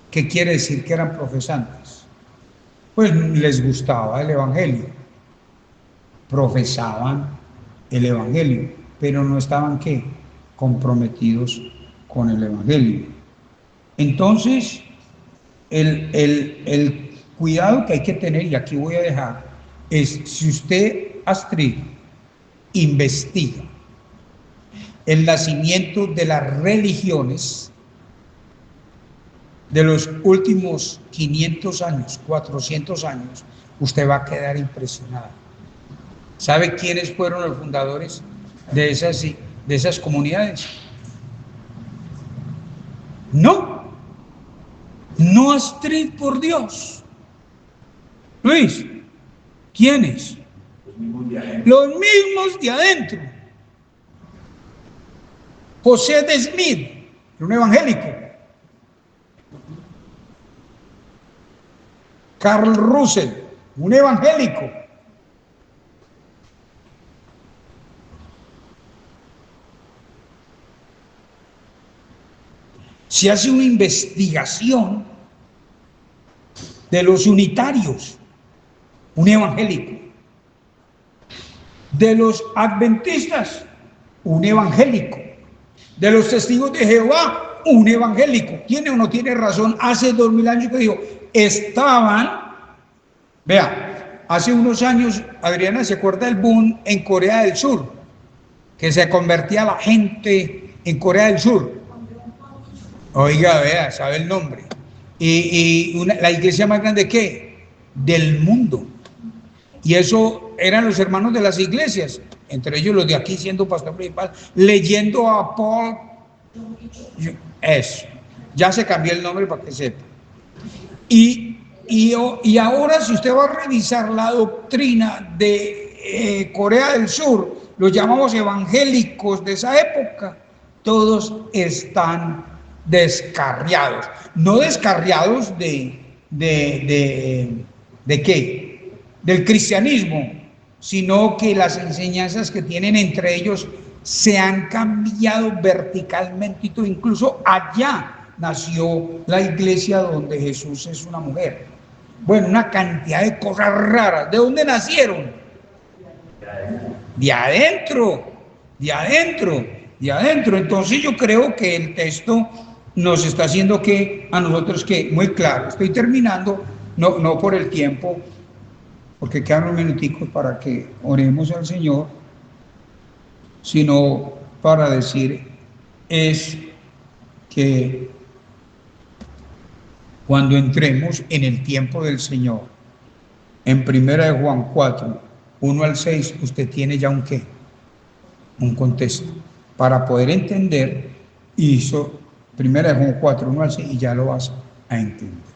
¿Qué quiere decir que eran profesantes? Pues les gustaba el Evangelio, profesaban el Evangelio, pero no estaban ¿qué? Comprometidos con el Evangelio. Entonces, el cuidado que hay que tener, y aquí voy a dejar, es si usted, Astrid, investiga el nacimiento de las religiones de los últimos 500 años, 400 años, usted va a quedar impresionado. ¿Sabe quiénes fueron los fundadores de esas comunidades? No Astrid, por Dios. Luis, ¿quiénes? Los mismos de adentro. José de Smith, un evangélico. Carl Russell, un evangélico. Se hace una investigación de los unitarios, un evangélico. De los adventistas, un evangélico. De los testigos de Jehová, un evangélico. ¿Tiene o no tiene razón? Hace 2000 años que dijo, vea, hace unos años, Adriana, ¿se acuerda del boom en Corea del Sur? Que se convertía la gente en Corea del Sur. Oiga, vea, sabe el nombre. La iglesia más grande, ¿qué? Del mundo. Y eso eran los hermanos de las iglesias, entre ellos los de aquí siendo pastor principal, leyendo a Paul. Eso. Ya se cambió el nombre para que sepa. Y ahora, si usted va a revisar la doctrina de Corea del Sur, los llamamos evangélicos de esa época, todos están descarriados. No descarriados de ¿qué? Del cristianismo, sino que las enseñanzas que tienen entre ellos se han cambiado verticalmente y todo. Incluso allá nació la iglesia donde Jesús es una mujer. Bueno, una cantidad de cosas raras. ¿De dónde nacieron? De adentro, de adentro, de adentro. Entonces yo creo que el texto nos está haciendo que a nosotros que muy claro. Estoy terminando, no por el tiempo, porque quedan unos minuticos para que oremos al Señor, sino para decir es que cuando entremos en el tiempo del Señor, en 1 Juan 4, 1 al 6, usted tiene ya un qué, un contexto, para poder entender, hizo 1 Juan 4, 1 al 6 y ya lo vas a entender.